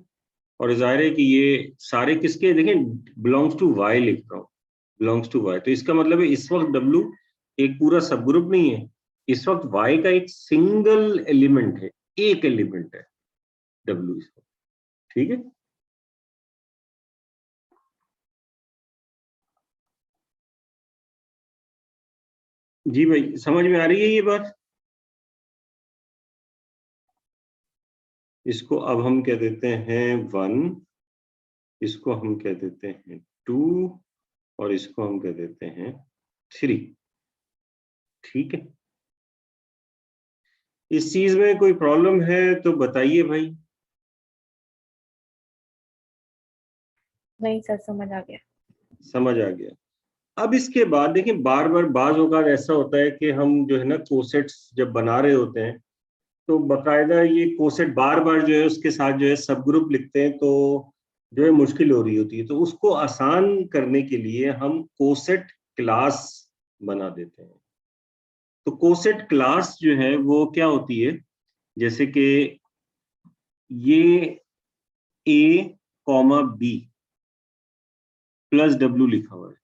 और जाहिर है कि ये सारे किसके, देखें बिलोंग्स टू Y लिख रहा हूँ, बिलोंग्स टू Y, तो इसका मतलब है इस वक्त W एक पूरा सब ग्रुप नहीं है, इस वक्त Y का एक सिंगल एलिमेंट है, एक एलिमेंट है W इस वक्त। ठीक है, जी भाई समझ में आ रही है ये बात? इसको अब हम कह देते हैं 1, इसको हम कह देते हैं 2, और इसको हम कह देते हैं 3। ठीक है, इस चीज में कोई प्रॉब्लम है तो बताइए भाई। नहीं सर, समझ आ गया। समझ आ गया। अब इसके बाद देखिए, बार बार बाज औकात ऐसा होता है कि हम जो है ना कोसेट्स जब बना रहे होते हैं, तो बकायदा ये कोसेट बार बार जो है उसके साथ जो है सब ग्रुप लिखते हैं, तो जो है मुश्किल हो रही होती है। तो उसको आसान करने के लिए हम कोसेट क्लास बना देते हैं। तो कोसेट क्लास जो है वो क्या होती है, जैसे कि ये A B प्लस W लिखा हुआ है।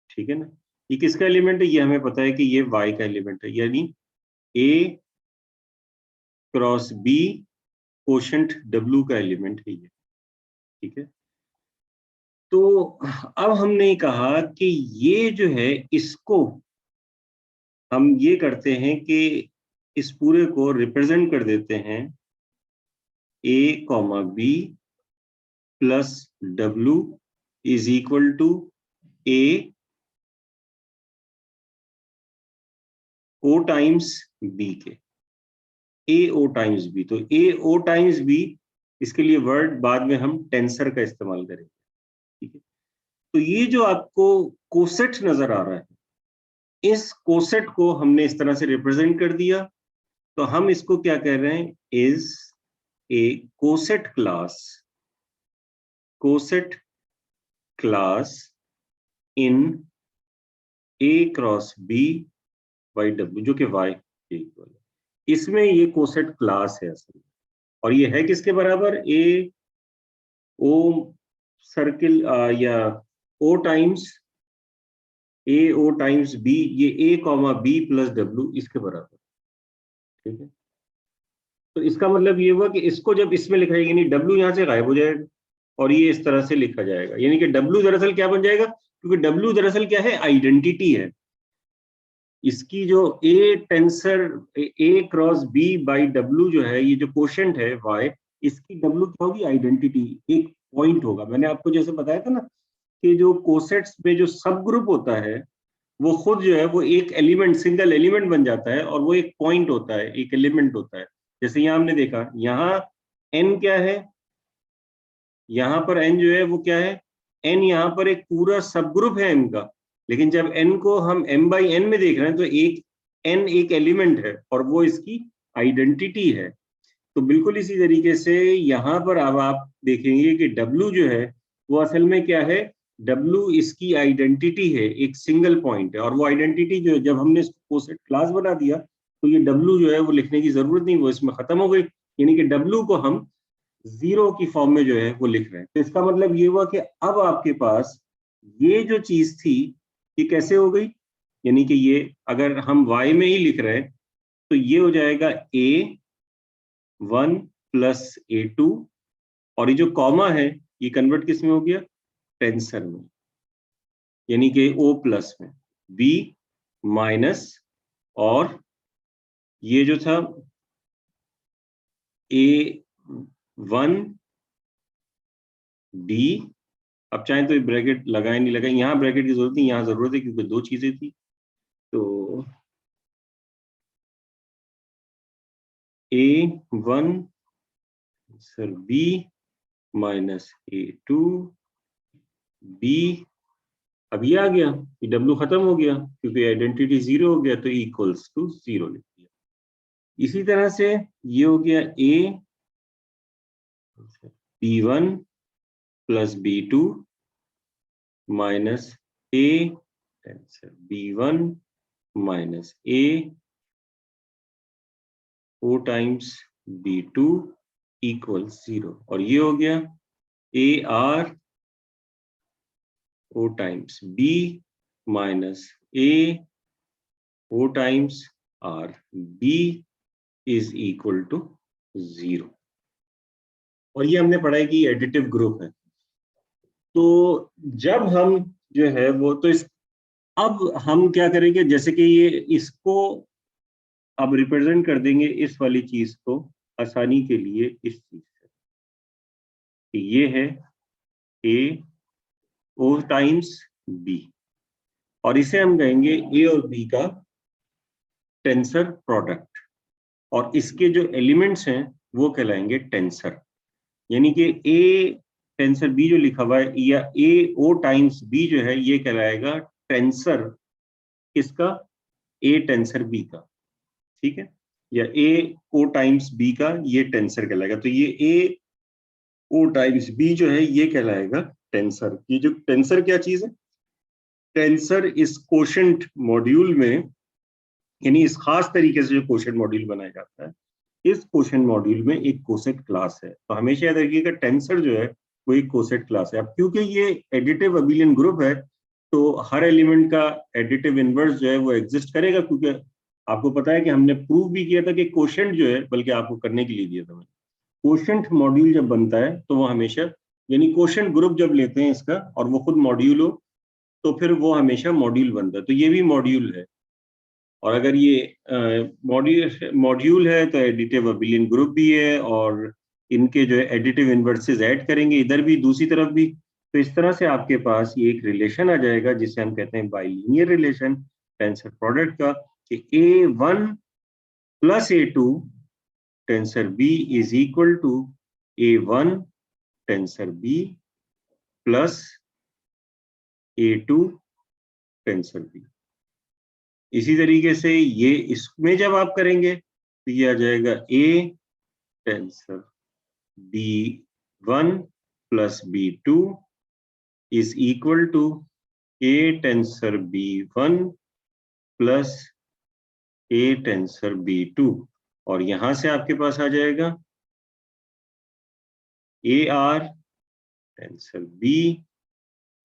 ठीक है ना, ये किसका एलिमेंट है? ये हमें पता है कि ये Y का एलिमेंट है, यानी A cross B quotient W का एलिमेंट है ये। ठीक है, तो अब हमने कहा कि ये जो है इसको हम ये करते हैं कि इस पूरे को रिप्रेजेंट कर देते हैं A B plus W is equal to A O times B के, A O टाइम्स B। तो A O टाइम्स B, इसके लिए वर्ड बाद में हम टेंसर का इस्तेमाल करेंगे। ठीक है, तो ये जो आपको कोसेट नजर आ रहा है, इस कोसेट को हमने इस तरह से रिप्रेजेंट कर दिया, तो हम इसको क्या कह रहे हैं? Is a coset class, coset class in A cross B by W, जो कि Y के इक्वल है। इसमें ये कोसेट क्लास है असल में, और ये है किसके बराबर? A O सर्किल या O times A O times B, ये A B प्लस W इसके बराबर। ठीक है, तो इसका मतलब ये हुआ कि इसको जब इसमें लिखा जाएगा, यानी W यहाँ से गायब हो जाएगा और ये इस तरह से लिखा जाएगा, यानी कि W दरअसल क्या बन जाएगा? क्योंकि डब्ल्यू दरअसल क्या है, आइडेंटिटी है। इसकी जो A tensor A cross B by W जो है, ये जो कोशेंट है वाई, इसकी डब्ल्यू क्या होगी, आइडेंटिटी, एक पॉइंट होगा। मैंने आपको जैसे बताया था ना कि जो कोसेट्स में जो सब ग्रुप होता है वो खुद जो है वो एक एलिमेंट, सिंगल एलिमेंट बन जाता है, और वो एक पॉइंट होता है, एक एलिमेंट होता है। जैसे यहाँ हमने देखा, यहाँ एन क्या है, यहाँ पर एन जो है वो क्या है, एन यहाँ पर एक पूरा सब ग्रुप है एम का। लेकिन जब एन को हम एम बाई एन में देख रहे हैं तो एक एन एक एलिमेंट है और वो इसकी आइडेंटिटी है। तो बिल्कुल इसी तरीके से यहाँ पर अब आप देखेंगे कि डब्ल्यू जो है वो असल में क्या है, डब्ल्यू इसकी आइडेंटिटी है, एक सिंगल पॉइंट है। और वो आइडेंटिटी जो है, जब हमने इसको कोसेट क्लास बना दिया तो ये डब्ल्यू जो है वो लिखने की जरूरत नहीं, वो इसमें खत्म हो गई। यानी कि डब्ल्यू को हम जीरो की फॉर्म में जो है वो लिख रहे हैं। तो इसका मतलब ये हुआ कि अब आपके पास ये जो चीज थी ये कैसे हो गई, यानी कि ये अगर हम y में ही लिख रहे हैं तो ये हो जाएगा A1 प्लस A2, और ये जो कॉमा है ये कन्वर्ट किस में हो गया, टेंसर में, यानी कि O प्लस में, B माइनस, और ये जो था A1 B, अब चाहे तो ब्रैकेट लगाए नहीं लगाए, यहाँ ब्रैकेट की जरूरत नहीं, यहाँ जरूरत है क्योंकि दो चीजें थी। तो A1 sir B minus A2 B, अब ये आ गया, ये W खत्म हो गया क्योंकि आइडेंटिटी जीरो हो गया, तो इक्वल्स टू जीरो लिख दिया। इसी तरह से ये हो गया A B1 plus B2 minus A tensor B1 minus A O times B2 equal 0, और ये हो गया AR O times B minus A O times R B is equal to 0। और ये हमने पढ़ा है कि एडिटिव ग्रुप है। तो जब हम जो है वो तो इस, अब हम क्या करेंगे, जैसे कि ये इसको अब रिप्रेजेंट कर देंगे इस वाली चीज को आसानी के लिए इस चीज से, कि ये है A O टाइम्स B, और इसे हम कहेंगे A और B का टेंसर प्रोडक्ट, और इसके जो एलिमेंट्स हैं वो कहलाएंगे टेंसर। यानी कि A टेंसर B जो लिखा हुआ है, या A O टाइम्स B जो है, ये कहलाएगा टेंसर किसका, A टेंसर B का, ठीक है, या A O टाइम्स B का ये टेंसर कहलाएगा। तो ये A O टाइम्स B जो है ये कहलाएगा टेंसर। ये जो टेंसर क्या चीज है, टेंसर इस कोशेंट मॉड्यूल में, यानी इस खास तरीके से जो कोशेंट मॉड्यूल बनाया जाता है, इस कोशेंट मॉड्यूल में एक कोसेट क्लास है। तो हमेशा याद रखिएगा टेंसर जो है वो एक कोसेट क्लास है। अब क्योंकि ये एडिटिव अबेलियन ग्रुप है तो हर एलिमेंट का एडिटिव इनवर्स जो है वो एग्जिस्ट करेगा, क्योंकि आपको पता है कि हमने प्रूव भी किया था कि कोशेंट जो है, बल्कि आपको करने के लिए दिया था मैंने, कोशेंट मॉड्यूल जब बनता है तो वो हमेशा, यानी कोशेंट ग्रुप जब लेते हैं इसका और वो खुद मॉड्यूल हो तो फिर वो हमेशा मॉड्यूल बनता है। तो ये भी मॉड्यूल है, और अगर ये मॉड्यूल है तो एडिटिव अबेलियन ग्रुप भी है, और इनके जो एडिटिव इनवर्सेस ऐड करेंगे इधर भी दूसरी तरफ भी। तो इस तरह से आपके पास ये एक रिलेशन आ जाएगा जिसे हम कहते हैं बाइलिनियर रिलेशन टेंसर प्रोडक्ट का, कि A1 plus A2 tensor B is equal to A1 tensor B plus A2 tensor B। इसी तरीके से ये इसमें जब आप करेंगे तो ये आ जाएगा A tensor B1 plus B2 is equal to A tensor B1 plus A tensor B2, और यहां से आपके पास आ जाएगा AR tensor B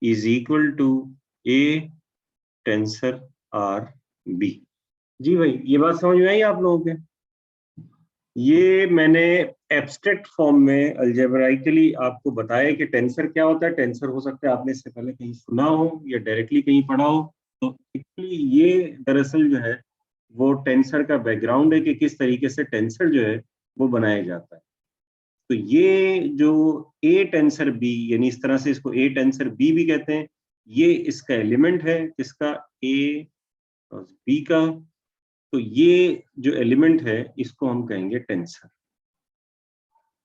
is equal to A tensor RB। जी भाई, ये बात समझ में आई आप लोगों के? ये मैंने एब्स्ट्रैक्ट फॉर्म में अलजेब्राइकली आपको बताया कि टेंसर क्या होता है। टेंसर हो सकता है आपने इससे पहले कहीं सुना हो या डायरेक्टली कहीं पढ़ा हो। तो एक्चुअली ये दरअसल जो है वो टेंसर का बैकग्राउंड है कि किस तरीके से टेंसर जो है वो बनाया जाता है। तो ये जो ए टेंसर बी, यानी इस तरह से इसको ए टेंसर बी भी कहते हैं, ये इसका एलिमेंट है, इसका ए और बी का। तो ये जो एलिमेंट है इसको हम कहेंगे टेंसर।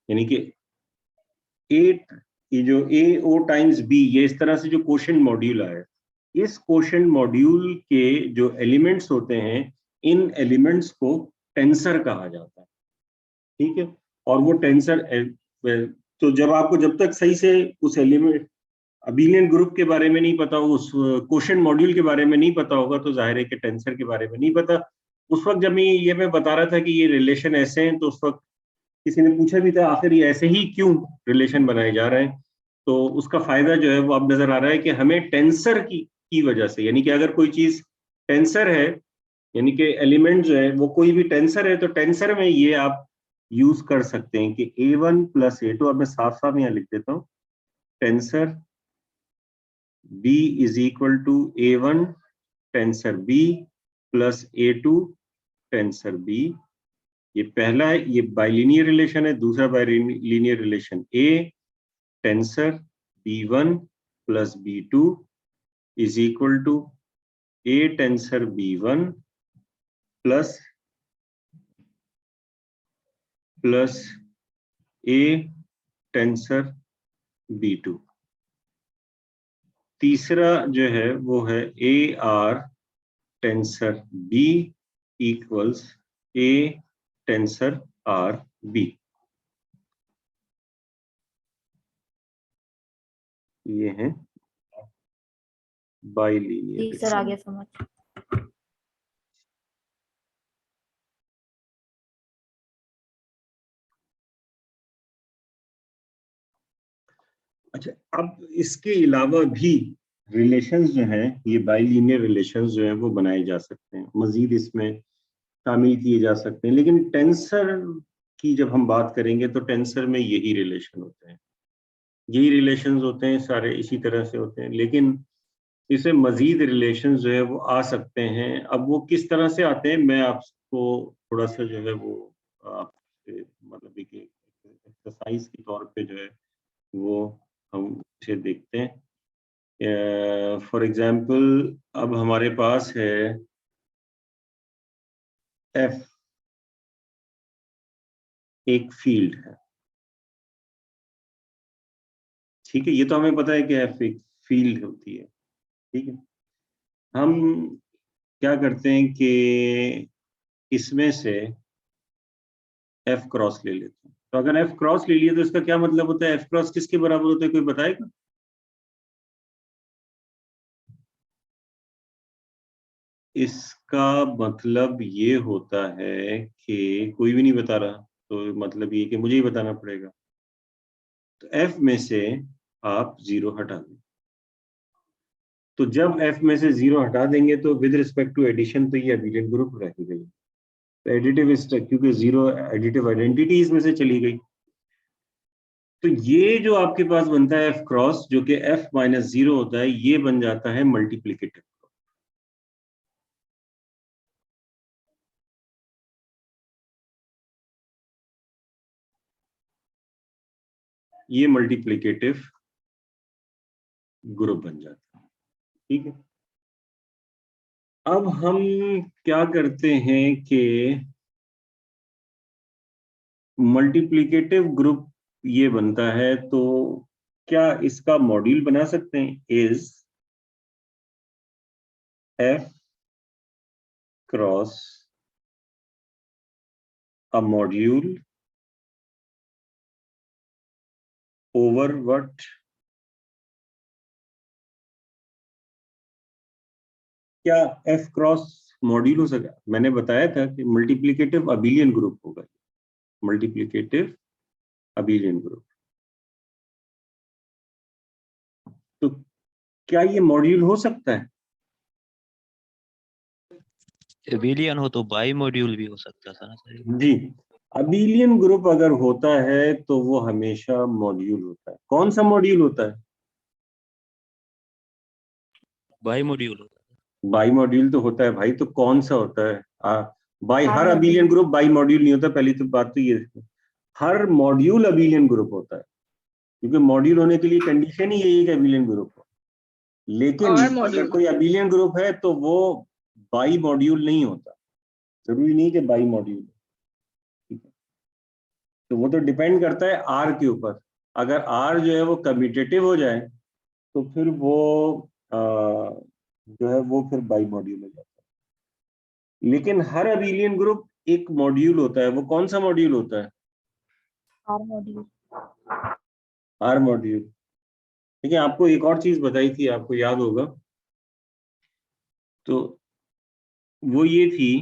यानी कि एट, ये जो ए ओ टाइम्स बी, ये इस तरह से जो क्वोशंट मॉड्यूल आया, इस क्वोशंट मॉड्यूल के जो एलिमेंट्स होते हैं, इन एलिमेंट्स को टेंसर कहा जाता है। ठीक है। और वो टेंसर, तो जब तक सही से उस एलिमेंट अबिलियन ग्रुप के बारे में नहीं पता हो, उस क्वोशंट मॉड्यूल के बारे में नहीं पता होगा, तो जाहिर है कि टेंसर के बारे में नहीं पता। उस वक्त जब मैं बता रहा था कि ये रिलेशन ऐसे हैं, तो उस वक्त किसी ने पूछा भी था आखिर ये ऐसे ही क्यों रिलेशन बनाए जा रहे हैं। तो उसका फायदा जो है वो अब नजर आ रहा है कि हमें टेंसर की वजह से, यानी कि अगर कोई चीज टेंसर है, यानी कि एलिमेंट जो है वो कोई भी टेंसर है, तो टेंसर में ये आप यूज कर सकते हैं कि a1 प्लस a2, अब मैं साफ साफ यहाँ लिख देता हूँ, tensor b is equal to a1 tensor b plus a2 tensor b। ये पहला है, ये बाइलिनियर रिलेशन है। दूसरा bilinear relation a tensor b1 plus b2 is equal to a tensor b1 plus a tensor b2। तीसरा जो है वो है a r tensor b equals a tensor r b. ये है बाइलिनियर। सर आगे समझ। अच्छा, अब इसके अलावा भी रिलेशंस जो हैं, ये बाइलिनियर रिलेशंस जो हैं वो बनाए जा सकते हैं, मजीद इसमें शामिल किए जा सकते हैं। लेकिन टेंसर की जब हम बात करेंगे तो टेंसर में यही रिलेशन होते हैं, यही रिलेशंस होते हैं, सारे इसी तरह से होते हैं। लेकिन इसमें मजीद रिलेशन जो है वो आ सकते हैं। अब वो किस तरह से आते हैं, मैं आपको थोड़ा सा जो है वो आपसे मतलब एक एक्सरसाइज के तौर पे जो है वो हम इसे देखते हैं। फॉर एग्जांपल, अब हमारे पास है एफ, एक फील्ड है। ठीक है, ये तो हमें पता है कि एफ एक फील्ड होती है। ठीक है, हम क्या करते हैं कि इसमें से एफ क्रॉस ले लेते हैं। तो अगर एफ क्रॉस ले लिया तो इसका क्या मतलब होता है, एफ क्रॉस किसके बराबर होता है, कोई बताएगा? इसका मतलब ये होता है कि कोई भी नहीं बता रहा, तो मतलब ये कि मुझे ही बताना पड़ेगा। तो एफ में से आप 0 हटा दें। तो जब एफ में से 0 हटा देंगे तो विद रिस्पेक्ट टू एडिशन तो ये एडिटिव ग्रुप रह गई। तो एडिटिव, क्योंकि 0 एडिटिव आइडेंटिटी इसमें से चली गई, तो ये जो आपके पास बनता है एफ क्रॉस, जो कि एफ माइनस 0 होता है, ये बन जाता है मल्टीप्लिकेटिव। ये मल्टीप्लिकेटिव ग्रुप बन जाता है। ठीक है, अब हम क्या करते हैं कि मल्टीप्लिकेटिव ग्रुप ये बनता है, तो क्या इसका मॉड्यूल बना सकते हैं? Is F cross a module over what? क्या एफ क्रॉस मॉड्यूल हो सका? मैंने बताया था कि मल्टीप्लिकेटिव अबिलियन ग्रुप होगा, मल्टीप्लिकेटिव अबिलियन ग्रुप। तो क्या ये मॉड्यूल हो सकता है? एबिलियन हो तो बाई मॉड्यूल भी हो सकता था ना सर? जी, अबीलियन ग्रुप अगर होता है तो वो हमेशा मॉड्यूल होता है। कौन सा मॉड्यूल होता है? बाई मॉड्यूल होता है। बाई मॉड्यूल तो होता है भाई, तो कौन सा होता है? बाई आर हर module. Abelian group by module नहीं होता। पहली तो बात तो ये है, हर मॉड्यूल अबीलियन ग्रुप होता है, क्योंकि मॉड्यूल होने के लिए कंडीशन ही यही है कि अबीलियन ग्रुप हो। लेकिन और अगर मॉड्यूल कोई अबीलियन ग्रुप है तो वो बाई मॉड्यूल नहीं होता। जरूरी नहीं कि बाई मॉड्यूल, ठीक है। तो वो तो डिपेंड करता है आर के ऊपर। अगर आर जो है वो कम्यूटेटिव हो जाए तो फिर वो जो है वो फिर बाई मॉड्यूल हो जाता है। लेकिन हर अबीलियन ग्रुप एक मॉड्यूल होता है। वो कौन सा मॉड्यूल होता है? R module. R module. ठीक है, आपको एक और चीज बताई थी, आपको याद होगा, तो वो ये थी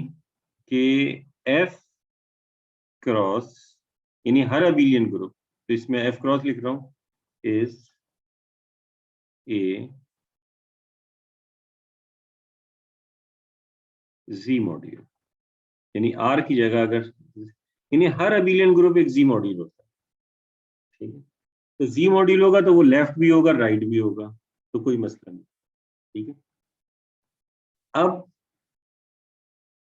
कि एफ क्रॉस, यानी हर अबीलियन ग्रुप, तो इसमें एफ क्रॉस लिख रहा हूं, इज ए जी मॉड्यूल। यानी आर की जगह अगर, यानी हर अबीलियन ग्रुप एक जी मॉड्यूल होता है, ठीक है। तो जी मॉड्यूल होगा तो वो लेफ्ट भी होगा राइट भी होगा, तो कोई मसला नहीं, ठीक है। अब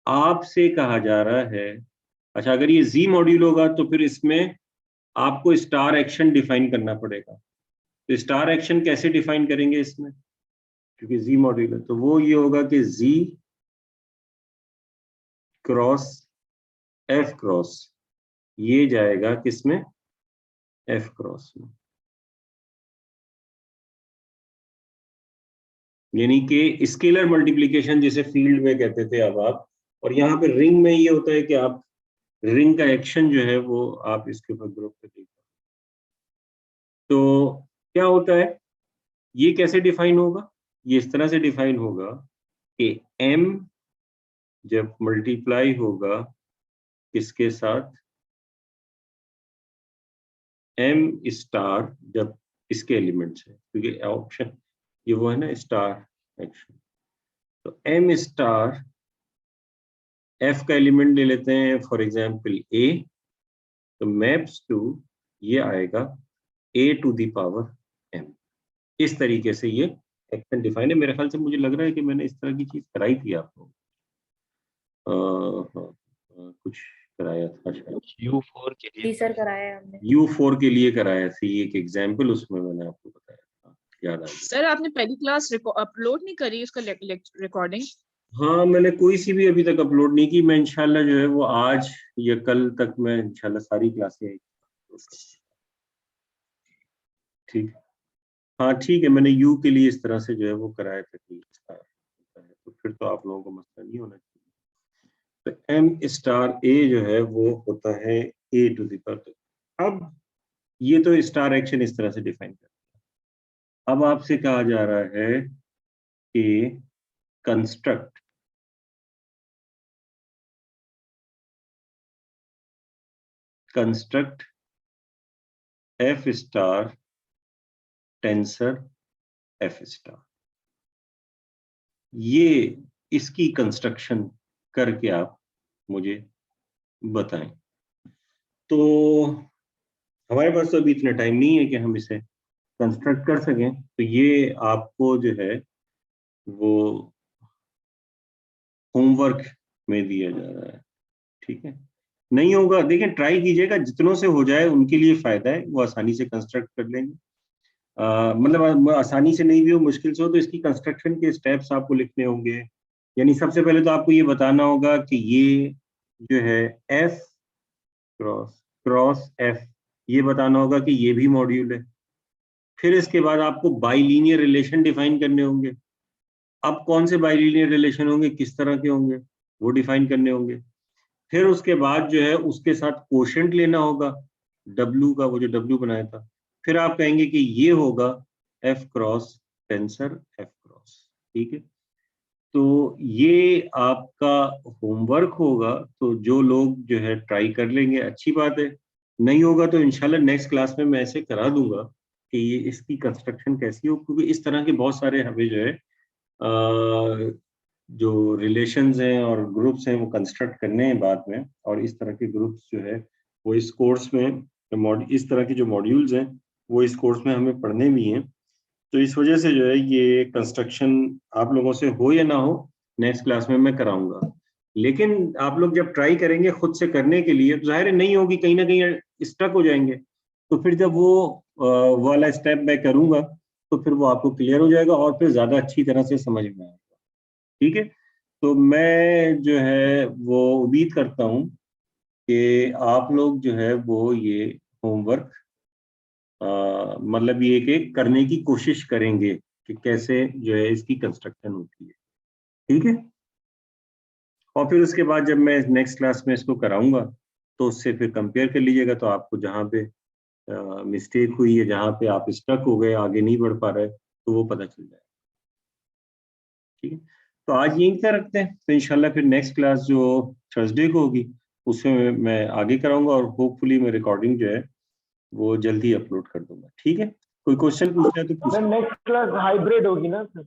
आपसे कहा जा रहा है, अच्छा अगर ये जी मॉड्यूल होगा तो फिर इसमें आपको स्टार एक्शन डिफाइन करना पड़ेगा। तो स्टार एक्शन कैसे डिफाइन करेंगे इसमें, क्योंकि जी मॉड्यूल है, तो वो ये होगा कि जी क्रॉस एफ क्रॉस, ये जाएगा किसमें? एफ क्रॉस में। यानी कि स्केलर मल्टीप्लिकेशन जिसे फील्ड में कहते थे अब आप, और यहाँ पे रिंग में ये होता है कि आप रिंग का एक्शन जो है वो आप इसके ऊपर ग्रुप पे देखो। तो क्या होता है, ये कैसे डिफाइन होगा? ये इस तरह से डिफाइन होगा कि m जब मल्टीप्लाई होगा किसके साथ? m स्टार जब इसके एलिमेंट्स है, क्योंकि ऑप्शन ये वो है ना स्टार एक्शन। तो m स्टार f का एलिमेंट ले लेते हैं फॉर एग्जांपल a, तो मैप्स टू ये आएगा a to the power m। इस तरीके से ये एक्शन डिफाइन है। मेरे ख्याल से मुझे लग रहा है कि मैंने इस तरह की चीज कराई थी आपको। हाँ, कुछ कराया था शायद। U4 के जी लिए सर, कराया है हमने। U4 के लिए कराया था, ये एक एग्जाम्पल उसमें मैंने आपको बताया था, याद आ गया। सर आपने पहली क्लास अपलोड नहीं करी उसका रिकॉर्डिंग? हाँ, मैंने कोई सी भी अभी तक अपलोड नहीं की। मैं इंशाल्लाह जो है वो आज या कल तक मैं इंशाल्लाह सारी क्लासें, ठीक। हाँ ठीक है, मैंने यू के लिए इस तरह से जो है वो कराया था कि तो फिर तो आप लोगों को मसला नहीं होना चाहिए। तो एम स्टार ए जो है वो होता है ए टू द पावर। अब ये तो स्टार एक्शन इस तरह से डिफाइन करता है। अब आपसे कहा जा रहा है कि construct F star tensor F star. ये इसकी कंस्ट्रक्शन करके आप मुझे बताएं। तो हमारे पास तो अभी इतना टाइम नहीं है कि हम इसे कंस्ट्रक्ट कर सकें, तो ये आपको जो है वो होमवर्क में दिया जा रहा है, ठीक है। नहीं होगा, देखिए ट्राई कीजिएगा, जितनों से हो जाए उनके लिए फायदा है, वो आसानी से कंस्ट्रक्ट कर लेंगे। मतलब आसानी से नहीं भी हो, मुश्किल से हो, तो इसकी कंस्ट्रक्शन के स्टेप्स आपको लिखने होंगे। यानी सबसे पहले तो आपको ये बताना होगा कि ये जो है एफ क्रॉस क्रॉस एफ, ये बताना होगा कि ये भी मॉड्यूल है। फिर इसके बाद आपको बाइलीनियर रिलेशन डिफाइन करने होंगे। अब कौन से बाइलीनियर रिलेशन होंगे, किस तरह के होंगे, वो डिफाइन करने होंगे। फिर उसके बाद जो है उसके साथ कोशेंट लेना होगा, W का, वो जो W बनाया था। फिर आप कहेंगे कि ये होगा F cross tensor F cross, ठीक है। तो ये आपका होमवर्क होगा, तो जो लोग जो है ट्राई कर लेंगे अच्छी बात है, नहीं होगा तो इंशाल्लाह नेक्स्ट क्लास में मैं ऐसे करा दूंगा कि ये इसकी कंस्ट्रक्शन कैसी हो, क्योंकि इस तरह के बहुत सारे हमें जो है जो रिलेशंस हैं और ग्रुप्स हैं वो कंस्ट्रक्ट करने हैं बाद में, और इस तरह के ग्रुप्स जो है वो इस कोर्स में इस तरह के जो मॉड्यूल्स हैं वो इस कोर्स में हमें पढ़ने भी हैं। तो इस वजह से जो है ये कंस्ट्रक्शन आप लोगों से हो या ना हो, नेक्स्ट क्लास में मैं कराऊंगा। लेकिन आप लोग जब ट्राई करेंगे खुद से करने के लिए तो जाहिर है नहीं होगी, कहीं ना कहीं स्टक हो जाएंगे। तो फिर जब वो वाला स्टेप मैं करूंगा तो फिर वो आपको क्लियर हो जाएगा और फिर ज्यादा अच्छी तरह से समझ में आएगा। ठीक है, तो मैं जो है वो उम्मीद करता हूँ कि आप लोग जो है वो ये होमवर्क मतलब ये कि करने की कोशिश करेंगे कि कैसे जो है इसकी कंस्ट्रक्शन होती है। ठीक है, और फिर उसके बाद जब मैं नेक्स्ट क्लास में इसको कराऊंगा तो उससे फिर कंपेयर कर लीजिएगा, तो आपको जहाँ पे मिस्टेक हुई है, जहाँ पे आप स्टक हो गए, आगे नहीं बढ़ पा रहे, तो वो पता चल जाएगा। ठीक है, तो आज यहीं तक रखते हैं। तो इंशाल्लाह फिर नेक्स्ट क्लास जो थर्सडे को होगी उसमें मैं आगे कराऊंगा और होपफुली मैं रिकॉर्डिंग जो है वो जल्दी अपलोड कर दूंगा। ठीक है, कोई क्वेश्चन पूछना है तो पूछ। नेक्स्ट क्लास हाइब्रिड होगी ना सर?